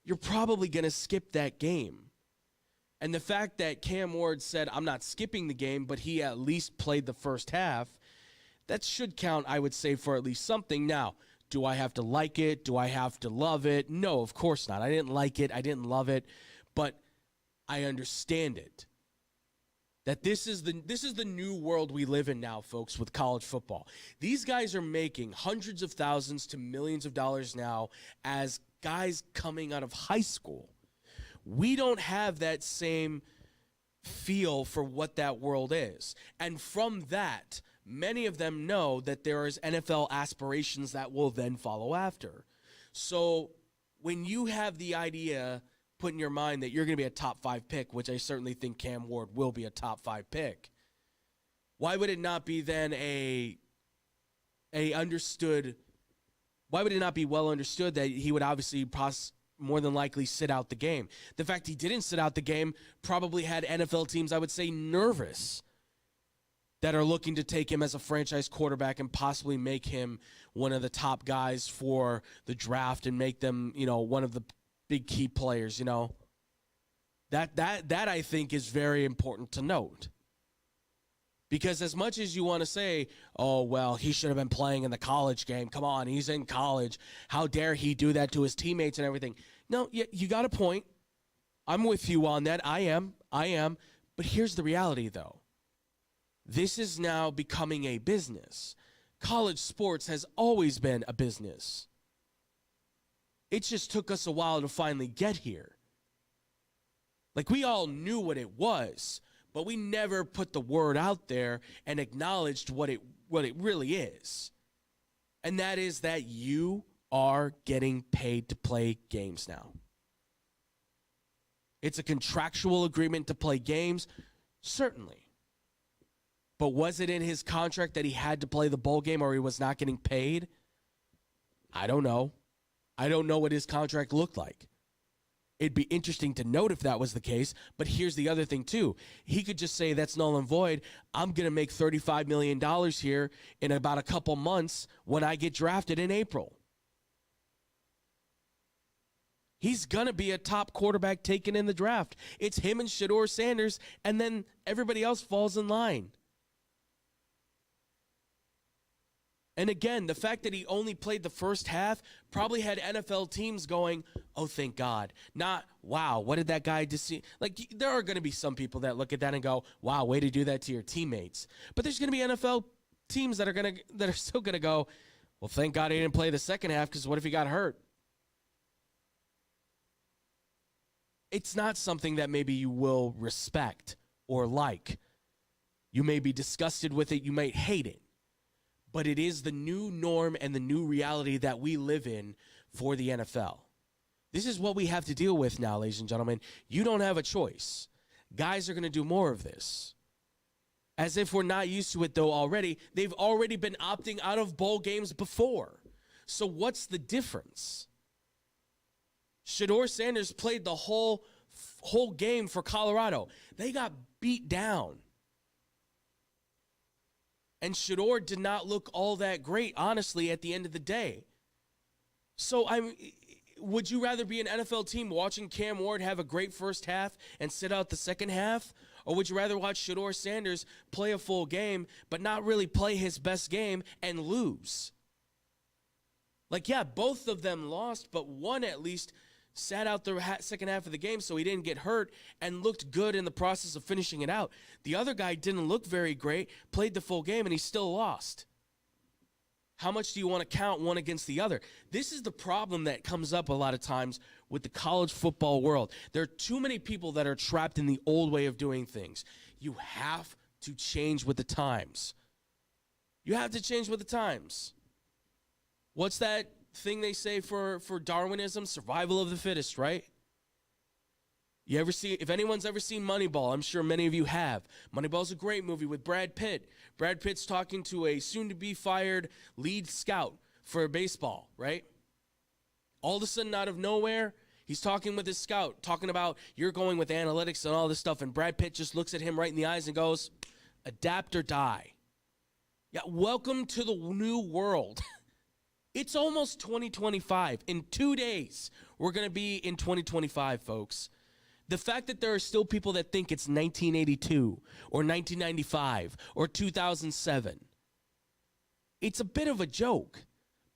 you're probably going to skip that game. And the fact that Cam Ward said, "I'm not skipping the game," but he at least played the first half, that should count, I would say, for at least something. Now, do I have to like it? Do I have to love it? No, of course not. I didn't like it. I didn't love it. But I understand it. that this is the new world we live in now, folks, with college football. These guys are making hundreds of thousands to millions of dollars now as guys coming out of high school. We don't have that same feel for what that world is. And from that, many of them know that there is NFL aspirations that will then follow after. So when you have the idea put in your mind that you're going to be a top 5 pick, which I certainly think Cam Ward will be a top 5 pick, why would it not be then why would it not be well understood that he would obviously more than likely sit out the game? The fact he didn't sit out the game probably had NFL teams, I would say, nervous, that are looking to take him as a franchise quarterback and possibly make him one of the top guys for the draft and make them, one of the big key players, That I think is very important to note. Because as much as you want to say, oh, well, he should have been playing in the college game. Come on, he's in college. How dare he do that to his teammates and everything? No, you got a point. I'm with you on that. I am. But here's the reality, though. This is now becoming a business. College sports has always been a business. It just took us a while to finally get here. Like, we all knew what it was, but we never put the word out there and acknowledged what it really is. And that is that you are getting paid to play games now. It's a contractual agreement to play games, certainly. But was it in his contract that he had to play the bowl game or he was not getting paid? I don't know. I don't know what his contract looked like. It'd be interesting to note if that was the case, but here's the other thing too. He could just say that's null and void. I'm going to make $35 million here in about a couple months when I get drafted in April. He's going to be a top quarterback taken in the draft. It's him and Shedeur Sanders, and then everybody else falls in line. And again, the fact that he only played the first half probably had NFL teams going, oh, thank God. Not, wow, what did that guy just see? Like, there are going to be some people that look at that and go, wow, way to do that to your teammates. But there's going to be NFL teams that are still going to go, well, thank God he didn't play the second half because what if he got hurt? It's not something that maybe you will respect or like. You may be disgusted with it. You might hate it. But it is the new norm and the new reality that we live in for the NFL. This is what we have to deal with now, ladies and gentlemen. You don't have a choice. Guys are going to do more of this. As if we're not used to it, though, already. They've already been opting out of bowl games before. So what's the difference? Shedeur Sanders played the whole game for Colorado. They got beat down. And Shedeur did not look all that great, honestly, at the end of the day. So would you rather be an NFL team watching Cam Ward have a great first half and sit out the second half? Or would you rather watch Shedeur Sanders play a full game but not really play his best game and lose? Like, yeah, both of them lost, but one at least sat out the second half of the game so he didn't get hurt and looked good in the process of finishing it out. The other guy didn't look very great, played the full game, and he still lost. How much do you want to count one against the other? This is the problem that comes up a lot of times with the college football world. There are too many people that are trapped in the old way of doing things. You have to change with the times. You have to change with the times. What's that thing they say for Darwinism? Survival of the fittest, right? If anyone's ever seen Moneyball, I'm sure many of you have. Moneyball's a great movie with Brad Pitt. Brad Pitt's talking to a soon-to-be-fired lead scout for baseball, right? All of a sudden, out of nowhere, he's talking with his scout, talking about you're going with analytics and all this stuff, and Brad Pitt just looks at him right in the eyes and goes, adapt or die. Yeah, welcome to the new world. It's almost 2025. In 2 days, we're going to be in 2025, folks. The fact that there are still people that think it's 1982 or 1995 or 2007, it's a bit of a joke.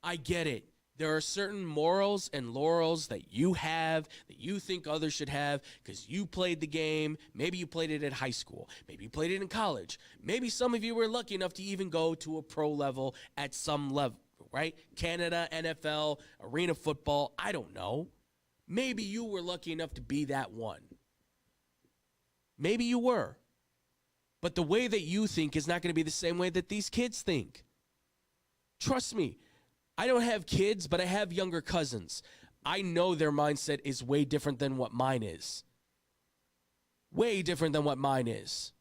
I get it. There are certain morals and laurels that you have that you think others should have because you played the game. Maybe you played it at high school. Maybe you played it in college. Maybe some of you were lucky enough to even go to a pro level at some level, right? Canada, NFL, arena football, I don't know. Maybe you were lucky enough to be that one. Maybe you were. But the way that you think is not going to be the same way that these kids think. Trust me. I don't have kids, but I have younger cousins. I know their mindset is way different than what mine is. Way different than what mine is.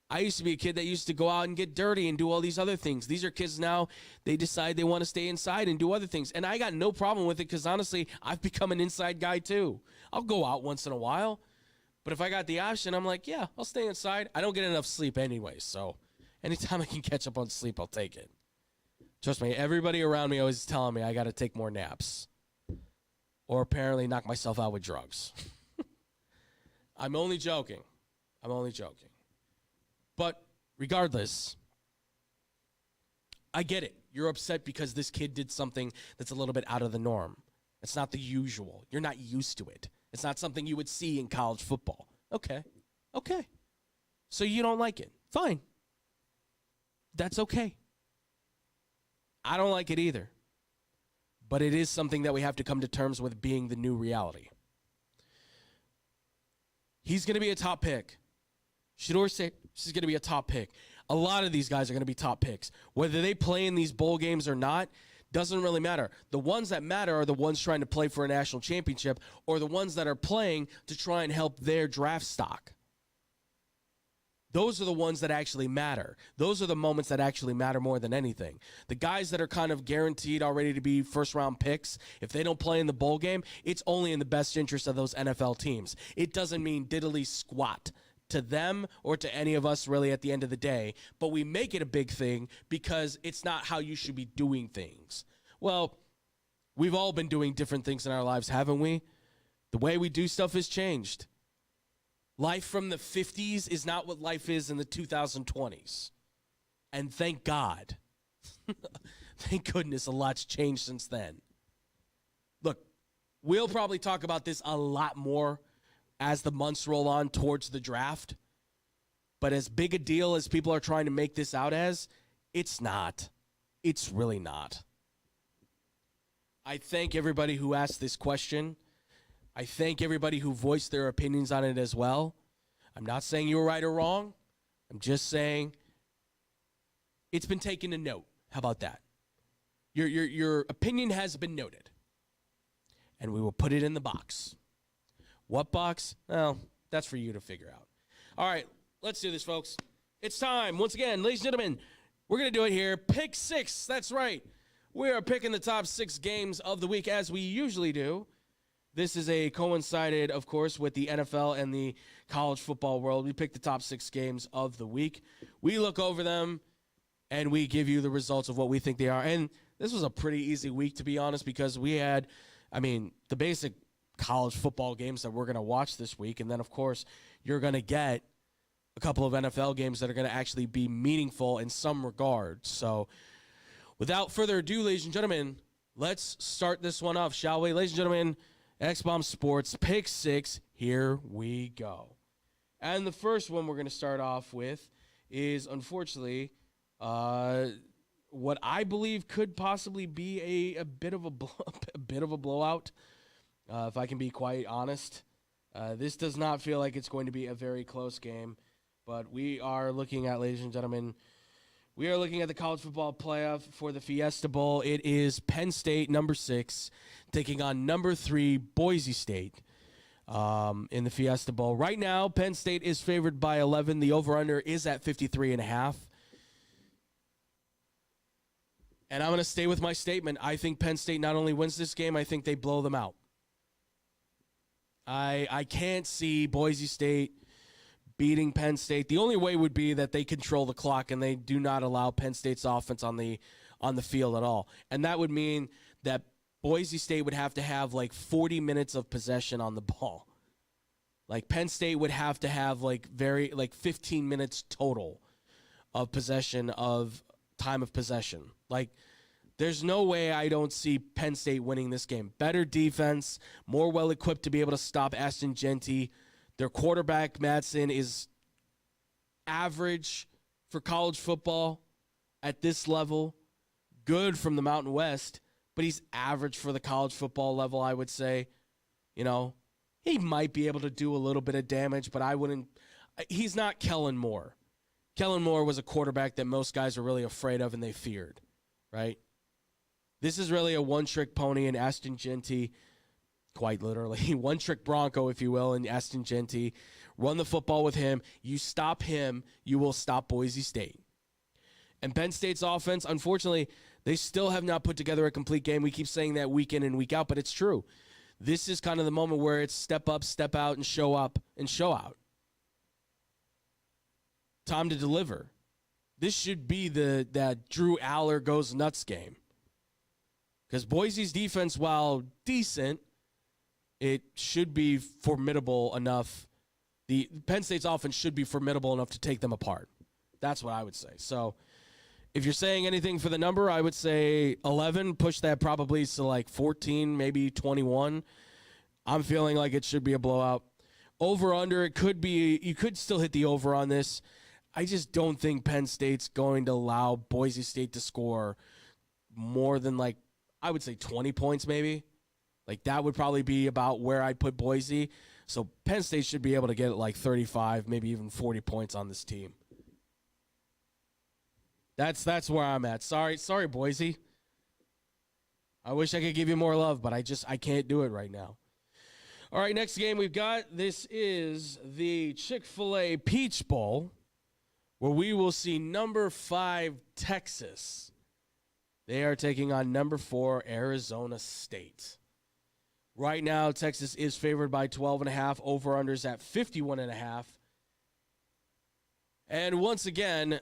I used to be a kid that used to go out and get dirty and do all these other things. These are kids now, they decide they want to stay inside and do other things. And I got no problem with it because, honestly, I've become an inside guy too. I'll go out once in a while. But if I got the option, I'm like, yeah, I'll stay inside. I don't get enough sleep anyway, so anytime I can catch up on sleep, I'll take it. Trust me, everybody around me always telling me I got to take more naps or apparently knock myself out with drugs. I'm only joking. I'm only joking. But regardless, I get it. You're upset because this kid did something that's a little bit out of the norm. It's not the usual. You're not used to it. It's not something you would see in college football. Okay. So you don't like it. Fine. That's okay. I don't like it either. But it is something that we have to come to terms with being the new reality. He's going to be a top pick. Shedeur Sanders is going to be a top pick. A lot of these guys are going to be top picks. Whether they play in these bowl games or not doesn't really matter. The ones that matter are the ones trying to play for a national championship or the ones that are playing to try and help their draft stock. Those are the ones that actually matter. Those are the moments that actually matter more than anything. The guys that are kind of guaranteed already to be first-round picks, if they don't play in the bowl game, it's only in the best interest of those NFL teams. It doesn't mean diddly squat to them or to any of us really at the end of the day, but we make it a big thing because it's not how you should be doing things. Well, we've all been doing different things in our lives, haven't we? The way we do stuff has changed. Life from the 50s is not what life is in the 2020s. And thank God. Thank goodness a lot's changed since then. Look, we'll probably talk about this a lot more as the months roll on towards the draft. But as big a deal as people are trying to make this out as, it's not. It's really not. I thank everybody who asked this question. I thank everybody who voiced their opinions on it as well. I'm not saying you were right or wrong. I'm just saying it's been taken to note. How about that? Your opinion has been noted. And we will put it in the box. What box? Well, that's for you to figure out. All right, let's do this, folks. It's time. Once again, ladies and gentlemen, we're going to do it here. Pick 6. That's right. We are picking the top 6 games of the week as we usually do. This is coincided, of course, with the NFL and the college football world. We pick the top 6 games of the week. We look over them, and we give you the results of what we think they are. And this was a pretty easy week, to be honest, because we had, the basic college football games that we're going to watch this week. And then, of course, you're going to get a couple of NFL games that are going to actually be meaningful in some regard. So without further ado, ladies and gentlemen, let's start this one off, shall we? Ladies and gentlemen, X-Bomb Sports, Pick 6, here we go. And the first one we're going to start off with is, unfortunately, what I believe could possibly be a bit of a blowout, if I can be quite honest. This does not feel like it's going to be a very close game, but we are looking at, ladies and gentlemen, we are looking at the college football playoff for the Fiesta Bowl. It is Penn State, number 6, taking on number 3, Boise State, in the Fiesta Bowl. Right now, Penn State is favored by 11. The over-under is at 53.5. And I'm going to stay with my statement. I think Penn State not only wins this game, I think they blow them out. I can't see Boise State beating Penn State. The only way would be that they control the clock and they do not allow Penn State's offense on the field at all. And that would mean that Boise State would have to have like 40 minutes of possession on the ball. Like Penn State would have to have 15 minutes total of possession of time of possession. Like There's no way I don't see Penn State winning this game. Better defense, more well-equipped to be able to stop Ashton Genty. Their quarterback, Madsen, is average for college football at this level. Good from the Mountain West, but he's average for the college football level, I would say. He might be able to do a little bit of damage, but I wouldn't. He's not Kellen Moore. Kellen Moore was a quarterback that most guys are really afraid of and they feared, right? This is really a one-trick pony in Ashton Genty, quite literally, one-trick Bronco, if you will, in Ashton Genty. Run the football with him. You stop him, you will stop Boise State. And Penn State's offense, unfortunately, they still have not put together a complete game. We keep saying that week in and week out, but it's true. This is kind of the moment where it's step up, step out, and show up and show out. Time to deliver. This should be that Drew Aller goes nuts game. Because Boise's defense, while decent, it should be formidable enough. The Penn State's offense should be formidable enough to take them apart. That's what I would say. So if you're saying anything for the number, I would say 11. Push that probably to like 14, maybe 21. I'm feeling like it should be a blowout. Over, under, it could be. You could still hit the over on this. I just don't think Penn State's going to allow Boise State to score more than like, I would say 20 points maybe. Like that would probably be about where I'd put Boise. So Penn State should be able to get like 35, maybe even 40 points on this team. That's where I'm at. Sorry, Boise. I wish I could give you more love, but I can't do it right now. All right, next game we've got. This is the Chick-fil-A Peach Bowl, where we will see number 5 Texas. They are taking on number 4 Arizona State. Right now, Texas is favored by 12.5. Over-unders at 51.5. And once again,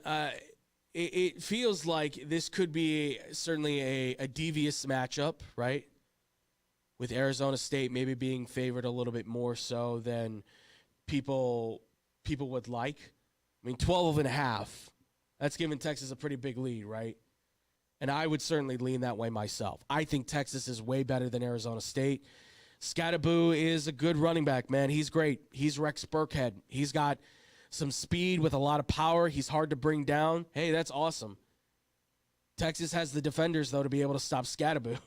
it feels like this could be certainly a devious matchup, right? With Arizona State maybe being favored a little bit more so than people would like. I mean, 12.5, that's giving Texas a pretty big lead, right? And I would certainly lean that way myself. I think Texas is way better than Arizona State. Scattaboo is a good running back, man. He's great. He's Rex Burkhead. He's got some speed with a lot of power. He's hard to bring down. Hey, that's awesome. Texas has the defenders, though, to be able to stop Scattaboo.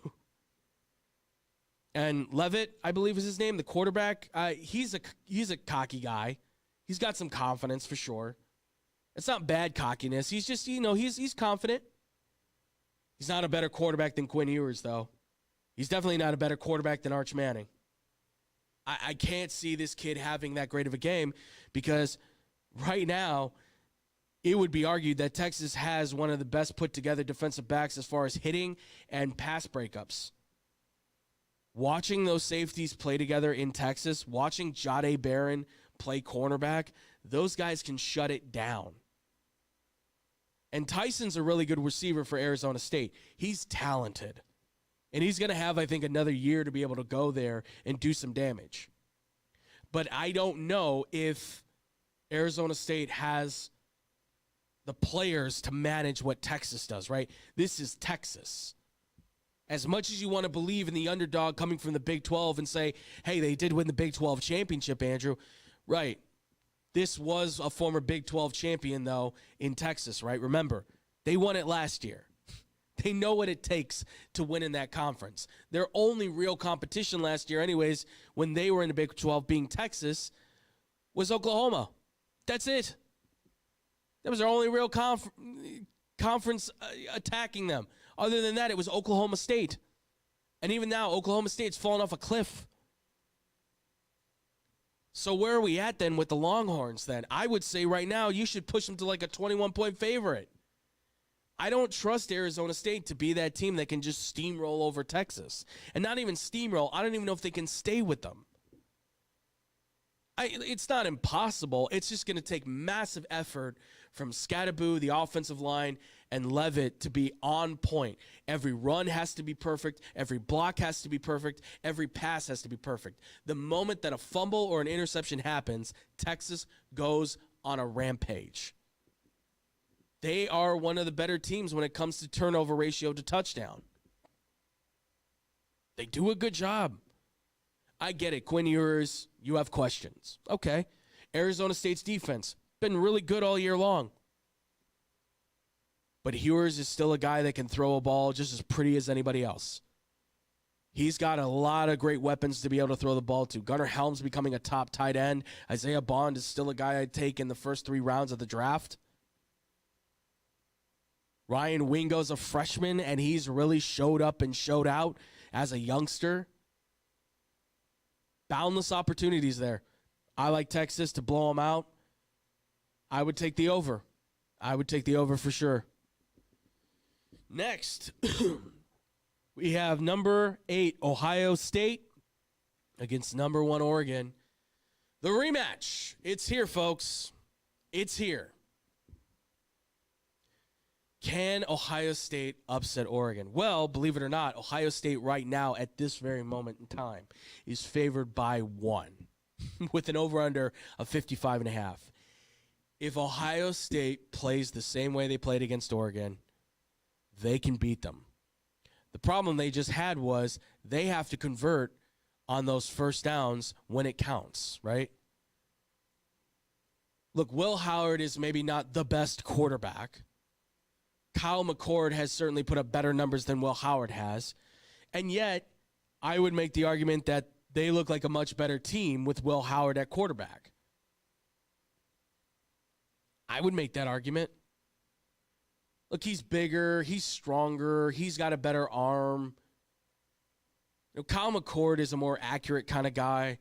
And Levitt, I believe is his name, the quarterback, he's a cocky guy. He's got some confidence for sure. It's not bad cockiness. He's just, he's confident. He's not a better quarterback than Quinn Ewers, though. He's definitely not a better quarterback than Arch Manning. I can't see this kid having that great of a game because right now it would be argued that Texas has one of the best put-together defensive backs as far as hitting and pass breakups. Watching those safeties play together in Texas, watching Jahdae Barron play cornerback, those guys can shut it down. And Tyson's a really good receiver for Arizona State. He's talented. And he's going to have, I think, another year to be able to go there and do some damage. But I don't know if Arizona State has the players to manage what Texas does, right? This is Texas. As much as you want to believe in the underdog coming from the Big 12 and say, hey, they did win the Big 12 championship, Andrew. Right. This was a former Big 12 champion, though, in Texas, right? Remember, they won it last year. They know what it takes to win in that conference. Their only real competition last year, anyways, when they were in the Big 12 being Texas, was Oklahoma. That's it. That was their only real conference attacking them. Other than that, it was Oklahoma State. And even now, Oklahoma State's fallen off a cliff. So where are we at then with the Longhorns then? I would say right now you should push them to like a 21-point favorite. I don't trust Arizona State to be that team that can just steamroll over Texas. And not even steamroll. I don't even know if they can stay with them. It's not impossible. It's just going to take massive effort from Scattaboo, the offensive line, and Levitt to be on point. Every run has to be perfect. Every block has to be perfect. Every pass has to be perfect. The moment that a fumble or an interception happens, Texas goes on a rampage. They are one of the better teams when it comes to turnover ratio to touchdown. They do a good job. I get it. Quinn Ewers, you have questions. Okay. Arizona State's defense, been really good all year long. But Ewers is still a guy that can throw a ball just as pretty as anybody else. He's got a lot of great weapons to be able to throw the ball to. Gunnar Helm's becoming a top tight end. Isaiah Bond is still a guy I'd take in the first 3 rounds of the draft. Ryan Wingo's a freshman, and he's really showed up and showed out as a youngster. Boundless opportunities there. I like Texas to blow them out. I would take the over. I would take the over for sure. Next, we have number 8, Ohio State against number 1, Oregon. The rematch. It's here, folks. It's here. Can Ohio State upset Oregon? Well, believe it or not, Ohio State right now at this very moment in time is favored by 1 with an over-under of 55.5. If Ohio State plays the same way they played against Oregon, they can beat them. The problem they just had was they have to convert on those first downs when it counts, right? Look, Will Howard is maybe not the best quarterback. Kyle McCord has certainly put up better numbers than Will Howard has. And yet, I would make the argument that they look like a much better team with Will Howard at quarterback. I would make that argument. Look, he's bigger, he's stronger, he's got a better arm. You know, Kyle McCord is a more accurate kind of guy.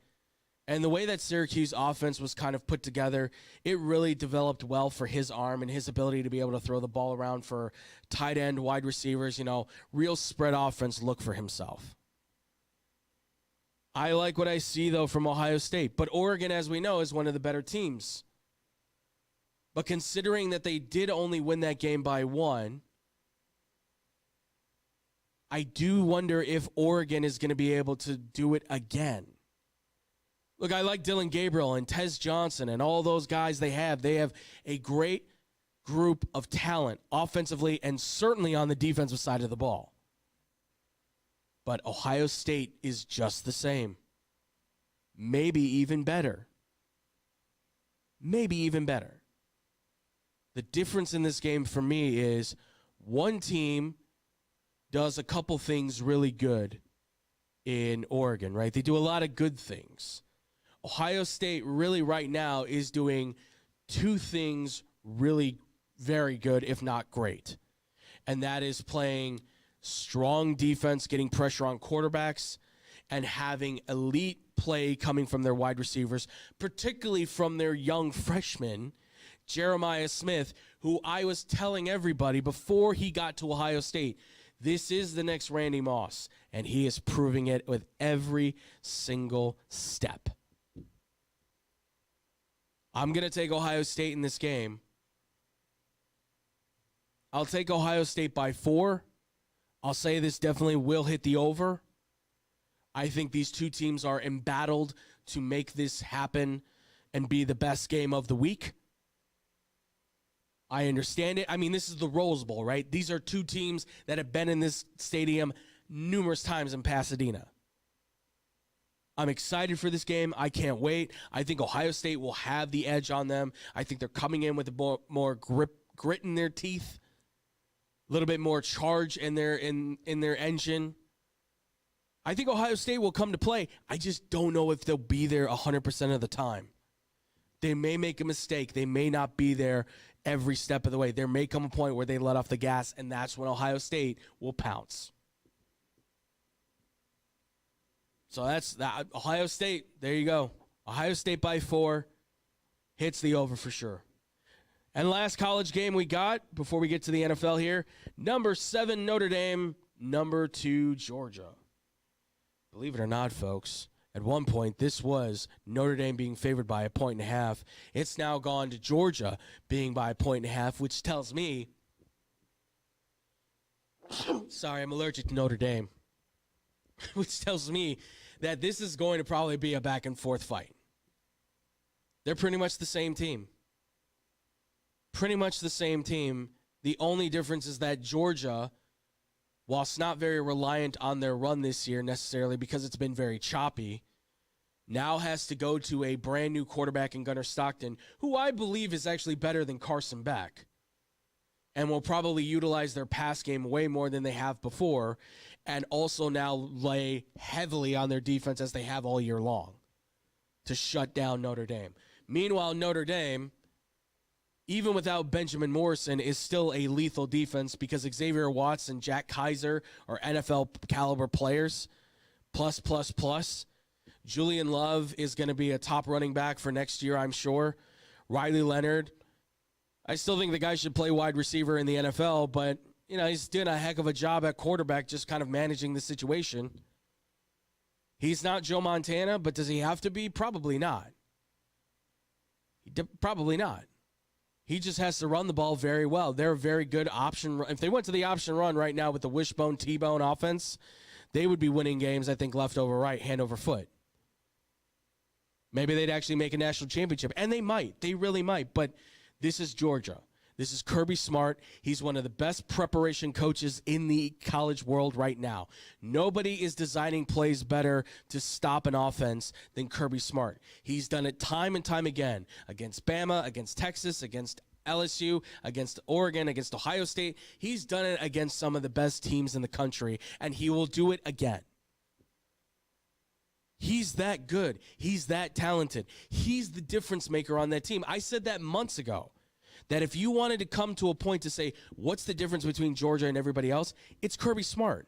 And the way that Syracuse offense was kind of put together, it really developed well for his arm and his ability to be able to throw the ball around for tight end, wide receivers, real spread offense look for himself. I like what I see, though, from Ohio State. But Oregon, as we know, is one of the better teams. But considering that they did only win that game by 1, I do wonder if Oregon is going to be able to do it again. Look, I like Dylan Gabriel and Tez Johnson and all those guys they have. They have a great group of talent offensively and certainly on the defensive side of the ball. But Ohio State is just the same. Maybe even better. Maybe even better. The difference in this game for me is one team does a couple things really good in Oregon, right? They do a lot of good things. Ohio State really right now is doing 2 things really very good, if not great. And that is playing strong defense, getting pressure on quarterbacks, and having elite play coming from their wide receivers, particularly from their young freshman, Jeremiah Smith, who I was telling everybody before he got to Ohio State, this is the next Randy Moss, and he is proving it with every single step. I'm going to take Ohio State in this game. I'll take Ohio State by 4. I'll say this definitely will hit the over. I think these 2 teams are embattled to make this happen and be the best game of the week. I understand it. I mean, this is the Rose Bowl, right? These are 2 teams that have been in this stadium numerous times in Pasadena. I'm excited for this game. I can't wait. I think Ohio State will have the edge on them. I think they're coming in with a more grit in their teeth, a little bit more charge in their engine. I think Ohio State will come to play. I just don't know if they'll be there 100% of the time. They may make a mistake. They may not be there every step of the way. There may come a point where they let off the gas, and that's when Ohio State will pounce. So that's that. Ohio State, there you go. Ohio State by 4 hits the over for sure. And last college game we got before we get to the NFL here, number 7 Notre Dame, number 2 Georgia. Believe it or not, folks, at one point this was Notre Dame being favored by 1.5. It's now gone to Georgia being by 1.5, which tells me, sorry, I'm allergic to Notre Dame, which tells me that this is going to probably be a back and forth fight. They're pretty much the same team. pretty much the same team. The only difference is that Georgia, whilst not very reliant on their run this year necessarily because it's been very choppy, now has to go to a brand new quarterback in Gunnar Stockton, who I believe is actually better than Carson Beck, and will probably utilize their pass game way more than they have before, and also now lay heavily on their defense as they have all year long to shut down Notre Dame. Meanwhile, Notre Dame, even without Benjamin Morrison, is still a lethal defense because Xavier Watts and Jack Kaiser are NFL caliber players, plus. Julian Love is going to be a top running back for next year, I'm sure. Riley Leonard, I still think the guy should play wide receiver in the NFL, but he's doing a heck of a job at quarterback, just kind of managing the situation. He's not Joe Montana, but does he have to be? Probably not. Probably not. He just has to run the ball very well. They're a very good option. If they went to the option run right now with the wishbone, T-bone offense, they would be winning games, I think, left over right, hand over foot. Maybe they'd actually make a national championship. And they might. They really might. But this is Georgia. This is Kirby Smart. He's one of the best preparation coaches in the college world right now. Nobody is designing plays better to stop an offense than Kirby Smart. He's done it time and time again against Bama, against Texas, against LSU, against Oregon, against Ohio State. He's done it against some of the best teams in the country, and he will do it again. He's that good. He's that talented. He's the difference maker on that team. I said that months ago, that if you wanted to come to a point to say, what's the difference between Georgia and everybody else, it's Kirby Smart.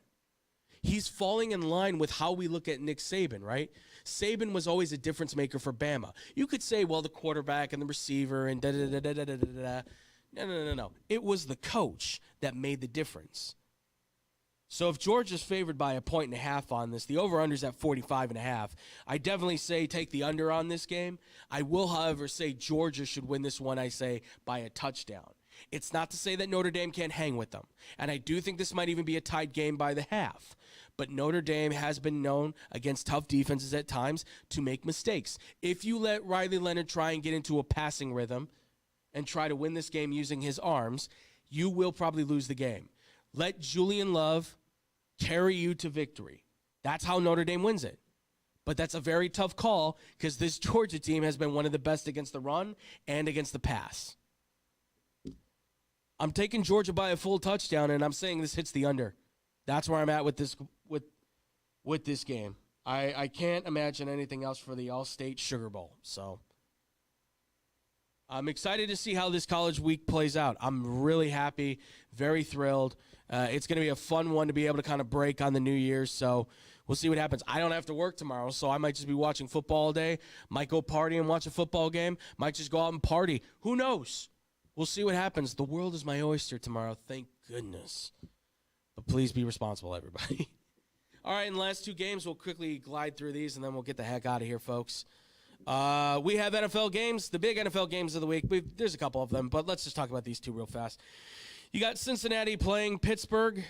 He's falling in line with how we look at Nick Saban, right? Saban was always a difference maker for Bama. You could say, well, the quarterback and the receiver and da-da-da-da-da-da-da-da. No. It was the coach that made the difference. So if Georgia's favored by 1.5 on this, the over-under's at 45.5. I definitely say take the under on this game. I will, however, say Georgia should win this one, I say, by a touchdown. It's not to say that Notre Dame can't hang with them. And I do think this might even be a tied game by the half. But Notre Dame has been known against tough defenses at times to make mistakes. If you let Riley Leonard try and get into a passing rhythm and try to win this game using his arms, you will probably lose the game. Let Julian Love carry you to victory. That's how Notre Dame wins it. But that's a very tough call because this Georgia team has been one of the best against the run and against the pass. I'm taking Georgia by a full touchdown, and I'm saying this hits the under. That's where I'm at with this game. I can't imagine anything else for the All-State Sugar Bowl. So I'm excited to see how this college week plays out. I'm really happy, very thrilled. It's going to be a fun one to be able to kind of break on the New Year's, so we'll see what happens. I don't have to work tomorrow, so I might just be watching football all day. Might go party and watch a football game. Might just go out and party. Who knows? We'll see what happens. The world is my oyster tomorrow, thank goodness. But please be responsible, everybody. All right, in the last two games, we'll quickly glide through these, and then we'll get the heck out of here, folks. We have NFL games, the big NFL games of the week. There's a couple of them, but let's just talk about these two real fast. You got Cincinnati playing Pittsburgh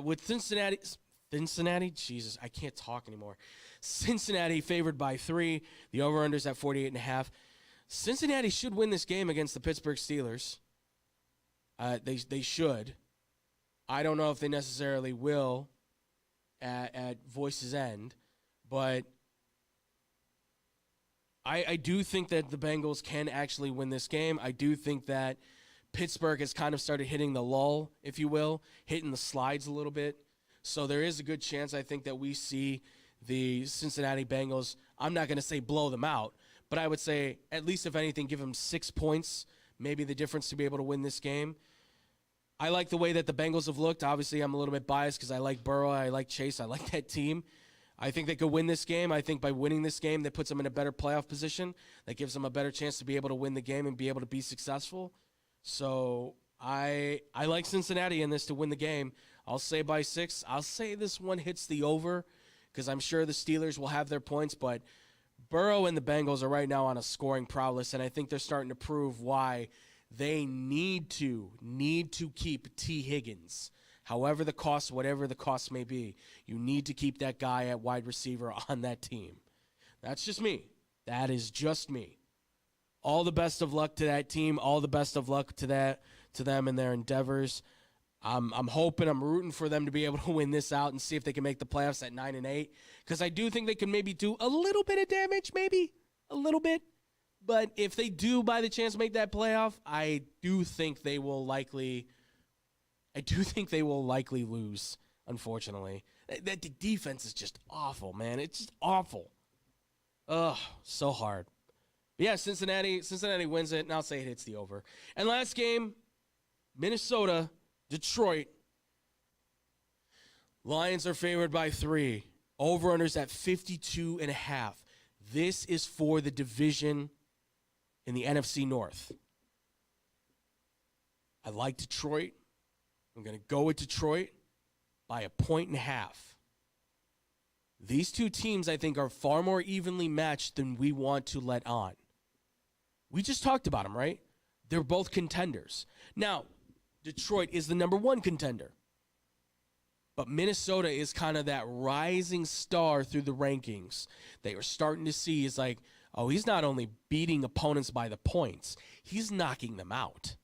with Cincinnati. Jesus, I can't talk anymore. Cincinnati favored by 3. The over-under's at 48.5. Cincinnati should win this game against the Pittsburgh Steelers. They should. I don't know if they necessarily will at Voice's End, but I do think that the Bengals can actually win this game. I do think that Pittsburgh has kind of started hitting the lull, if you will, hitting the slides a little bit. So there is a good chance, I think, that we see the Cincinnati Bengals, I'm not going to say blow them out, but I would say at least, if anything, give them 6 points, maybe the difference to be able to win this game. I like the way that the Bengals have looked. Obviously, I'm a little bit biased because I like Burrow, I like Chase, I like that team. I think they could win this game. I think by winning this game, that puts them in a better playoff position. That gives them a better chance to be able to win the game and be able to be successful. So I like Cincinnati in this to win the game. I'll say by 6. I'll say this one hits the over because I'm sure the Steelers will have their points, but Burrow and the Bengals are right now on a scoring prowess, and I think they're starting to prove why they need to keep T. Higgins. However the cost, whatever the cost may be, you need to keep that guy at wide receiver on that team. That's just me. That is just me. all the best of luck to that team. All the best of luck to them in their endeavors. I'm hoping, I'm rooting for them to be able to win this out and see if they can make the playoffs at 9-8. Because I do think they can maybe do a little bit of damage, maybe a little bit. But if they do by the chance make that playoff, I do think they will likely lose, unfortunately. The defense is just awful, man. It's just awful. Ugh, so hard. But yeah, Cincinnati wins it, and I'll say it hits the over. And last game, Minnesota, Detroit. Lions are favored by 3. Over-unders at 52.5. This is for the division in the NFC North. I like Detroit. I'm going to go with Detroit by 1.5. These two teams, I think, are far more evenly matched than we want to let on. We just talked about them, right? They're both contenders. Now, Detroit is the number 1 contender. But Minnesota is kind of that rising star through the rankings. They are starting to see is like, oh, he's not only beating opponents by the points, he's knocking them out.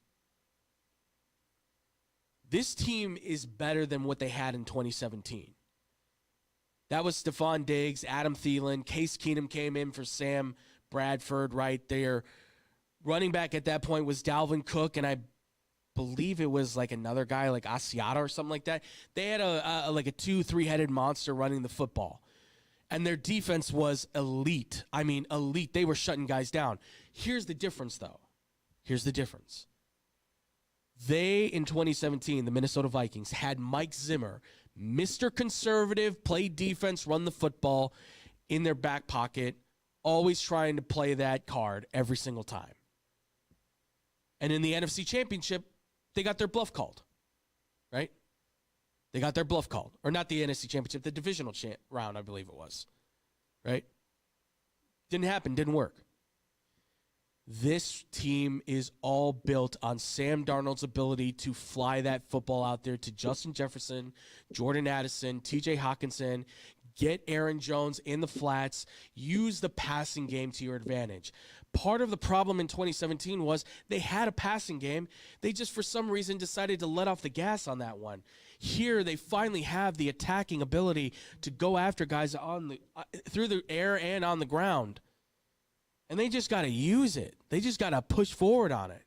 This team is better than what they had in 2017. That was Stephon Diggs, Adam Thielen, Case Keenum came in for Sam Bradford right there. Running back at that point was Dalvin Cook, and I believe it was like another guy like Asiata or something like that. They had a 2-3-headed monster running the football. And their defense was elite. I mean, elite. They were shutting guys down. Here's the difference, though. Here's the difference. They, in 2017, the Minnesota Vikings, had Mike Zimmer, Mr. Conservative, play defense, run the football, in their back pocket, always trying to play that card every single time. And in the NFC Championship, they got their bluff called, right? They got their bluff called. Or not the NFC Championship, the divisional round, I believe it was, right? Didn't happen, didn't work. This team is all built on Sam Darnold's ability to fly that football out there to Justin Jefferson, Jordan Addison, TJ Hawkinson, get Aaron Jones in the flats, use the passing game to your advantage. Part of the problem in 2017 was they had a passing game. They just, for some reason, decided to let off the gas on that one. Here, they finally have the attacking ability to go after guys on the through the air and on the ground. And they just got to use it. They just got to push forward on it.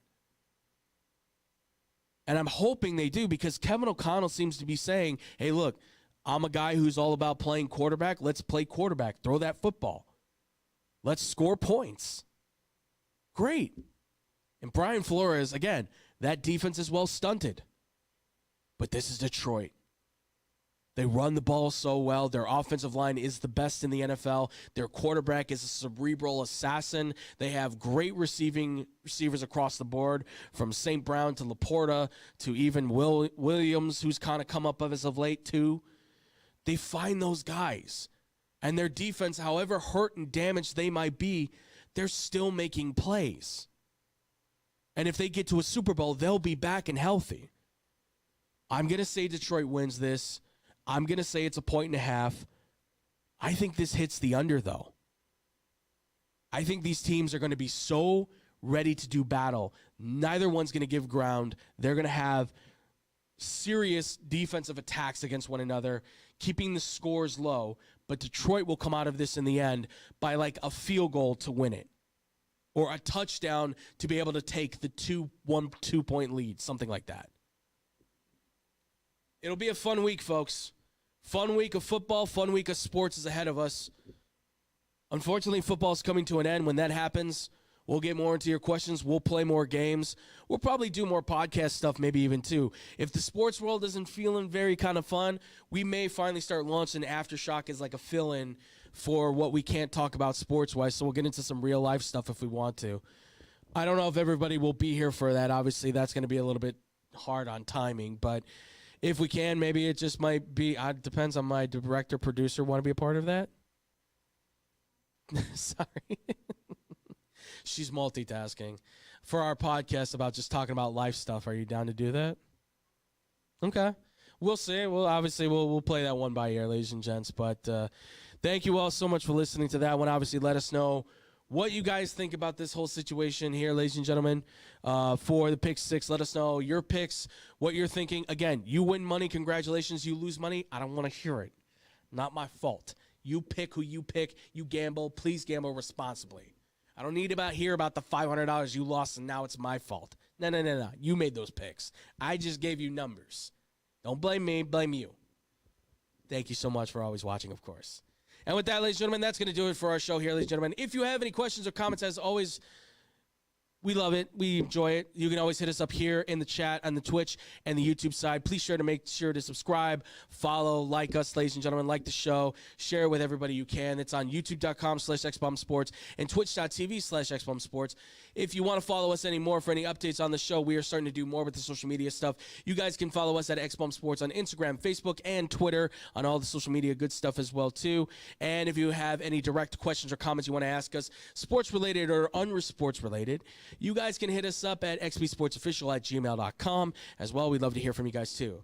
And I'm hoping they do, because Kevin O'Connell seems to be saying, hey, look, I'm a guy who's all about playing quarterback. Let's play quarterback. Throw that football. Let's score points. Great. And Brian Flores, again, that defense is well stunted. But this is Detroit. They run the ball so well. Their offensive line is the best in the NFL. Their quarterback is a cerebral assassin. They have great receivers across the board, from St. Brown to Laporta to even Williams, who's kind of come up as of late too. They find those guys. And their defense, however hurt and damaged they might be, they're still making plays. And if they get to a Super Bowl, they'll be back and healthy. I'm going to say Detroit wins this. I'm going to say it's 1.5. I think this hits the under, though. I think these teams are going to be so ready to do battle. Neither one's going to give ground. They're going to have serious defensive attacks against one another, keeping the scores low. But Detroit will come out of this in the end by like a field goal to win it, or a touchdown to be able to take the 2-point lead, something like that. It'll be a fun week, folks. Fun week of football, fun week of sports is ahead of us. Unfortunately, football's coming to an end. When that happens, we'll get more into your questions. We'll play more games. We'll probably do more podcast stuff, maybe even too. If the sports world isn't feeling very kind of fun, we may finally start launching Aftershock as like a fill-in for what we can't talk about sports-wise, so we'll get into some real-life stuff if we want to. I don't know if everybody will be here for that. Obviously, that's going to be a little bit hard on timing, but if we can, maybe it just might be. It depends on my director, producer. Want to be a part of that? Sorry. She's multitasking. For our podcast about just talking about life stuff, are you down to do that? Okay. We'll see. Well, obviously, we'll play that one by ear, ladies and gents. But thank you all so much for listening to that one. Obviously, let us know what you guys think about this whole situation here, ladies and gentlemen, for the Pick 6. Let us know your picks, what you're thinking. Again, you win money. Congratulations. You lose money. I don't want to hear it. Not my fault. You pick who you pick. You gamble. Please gamble responsibly. I don't need to hear about the $500 you lost and now it's my fault. No. You made those picks. I just gave you numbers. Don't blame me. Blame you. Thank you so much for always watching, of course. And with that, ladies and gentlemen, that's going to do it for our show here, ladies and gentlemen. If you have any questions or comments, as always, we love it. We enjoy it. You can always hit us up here in the chat on the Twitch and the YouTube side. Please make sure to subscribe, follow, like us, ladies and gentlemen. Like the show. Share it with everybody you can. It's on youtube.com/xbombsports and twitch.tv/xbombsports. If you want to follow us any more for any updates on the show, we are starting to do more with the social media stuff. You guys can follow us at xbombsports on Instagram, Facebook, and Twitter, on all the social media good stuff as well, too. And if you have any direct questions or comments you want to ask us, sports-related or unsports-related, you guys can hit us up at xbsportsofficial@gmail.com as well. We'd love to hear from you guys, too.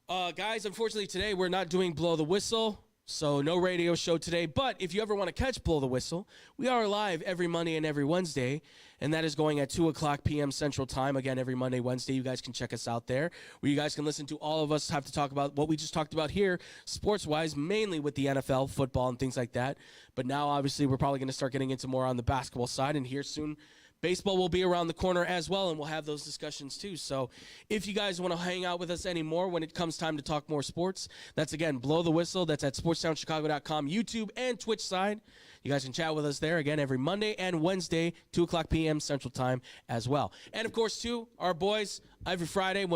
Guys, unfortunately, today we're not doing Blow the Whistle, so no radio show today. But if you ever want to catch Blow the Whistle, we are live every Monday and every Wednesday, and that is going at 2 o'clock p.m. Central Time. Again, every Monday, Wednesday, you guys can check us out there, where you guys can listen to all of us have to talk about what we just talked about here, sports-wise, mainly with the NFL, football, and things like that. But now, obviously, we're probably going to start getting into more on the basketball side, and here soon, baseball will be around the corner as well, and we'll have those discussions too. So if you guys want to hang out with us anymore when it comes time to talk more sports, that's, again, Blow the Whistle. That's at sportstownchicago.com, YouTube, and Twitch side. You guys can chat with us there, again, every Monday and Wednesday, 2 o'clock p.m. Central Time as well. And, of course, too, our boys, every Friday,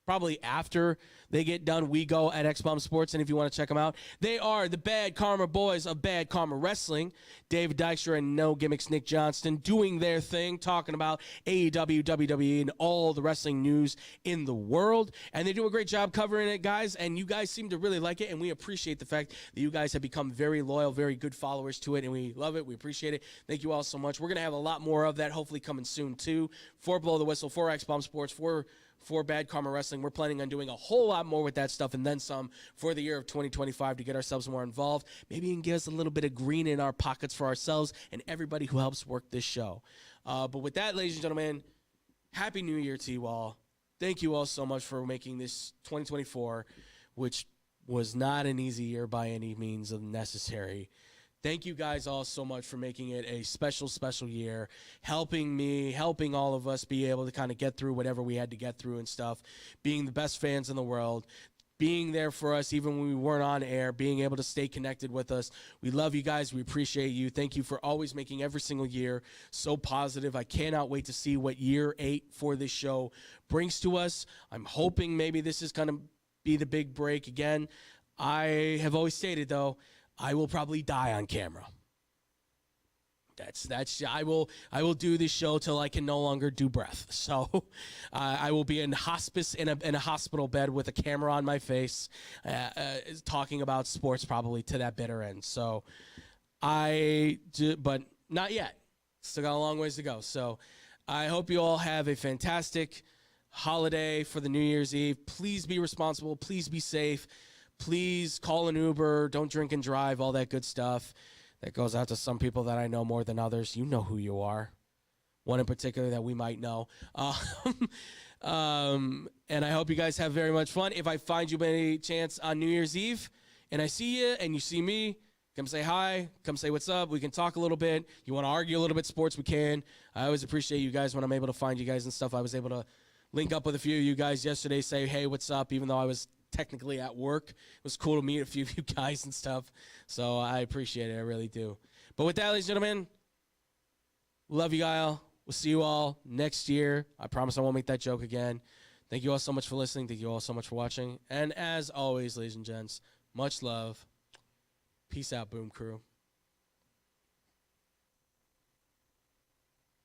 probably after they get done, we go at XBomb Sports, and if you want to check them out, they are the Bad Karma Boys of Bad Karma Wrestling. David Dykstra and No Gimmicks Nick Johnston doing their thing, talking about AEW, WWE, and all the wrestling news in the world. And they do a great job covering it, guys, and you guys seem to really like it, and we appreciate the fact that you guys have become very loyal, very good followers to it, and we love it. We appreciate it. Thank you all so much. We're going to have a lot more of that hopefully coming soon, too, for Blow the Whistle, for XBomb Sports, for Bad Karma Wrestling. We're planning on doing a whole lot more with that stuff and then some for the year of 2025 to get ourselves more involved. Maybe even give us a little bit of green in our pockets for ourselves and everybody who helps work this show. But with that, ladies and gentlemen, Happy New Year to you all. Thank you all so much for making this 2024, which was not an easy year by any means of necessary. Thank you guys all so much for making it a special, special year, helping me, helping all of us be able to kind of get through whatever we had to get through and stuff, being the best fans in the world, being there for us even when we weren't on air, being able to stay connected with us. We love you guys. We appreciate you. Thank you for always making every single year so positive. I cannot wait to see what year 8 for this show brings to us. I'm hoping maybe this is going to be the big break again. I have always stated, though, I will probably die on camera. I will do this show till I can no longer do breath. So I will be in hospice in a hospital bed with a camera on my face, talking about sports probably to that bitter end. So but not yet. Still got a long ways to go. So I hope you all have a fantastic holiday for the New Year's Eve. Please be responsible. Please be safe. Please call an Uber. Don't drink and drive, all that good stuff. That goes out to some people that I know more than others. You know who you are. One in particular that we might know. And I hope you guys have very much fun. If I find you by any chance on New Year's Eve and I see you and you see me, come say hi. Come say what's up. We can talk a little bit. You want to argue a little bit sports, we can. I always appreciate you guys when I'm able to find you guys and stuff. I was able to link up with a few of you guys yesterday, say, hey, what's up, even though I was technically at work. It was cool to meet a few of you guys and stuff. So I appreciate it. I really do. But with that, ladies and gentlemen, love you all. We'll see you all next year. I promise I won't make that joke again. Thank you all so much for listening. Thank you all so much for watching. And as always, ladies and gents, much love. Peace out, Boom Crew.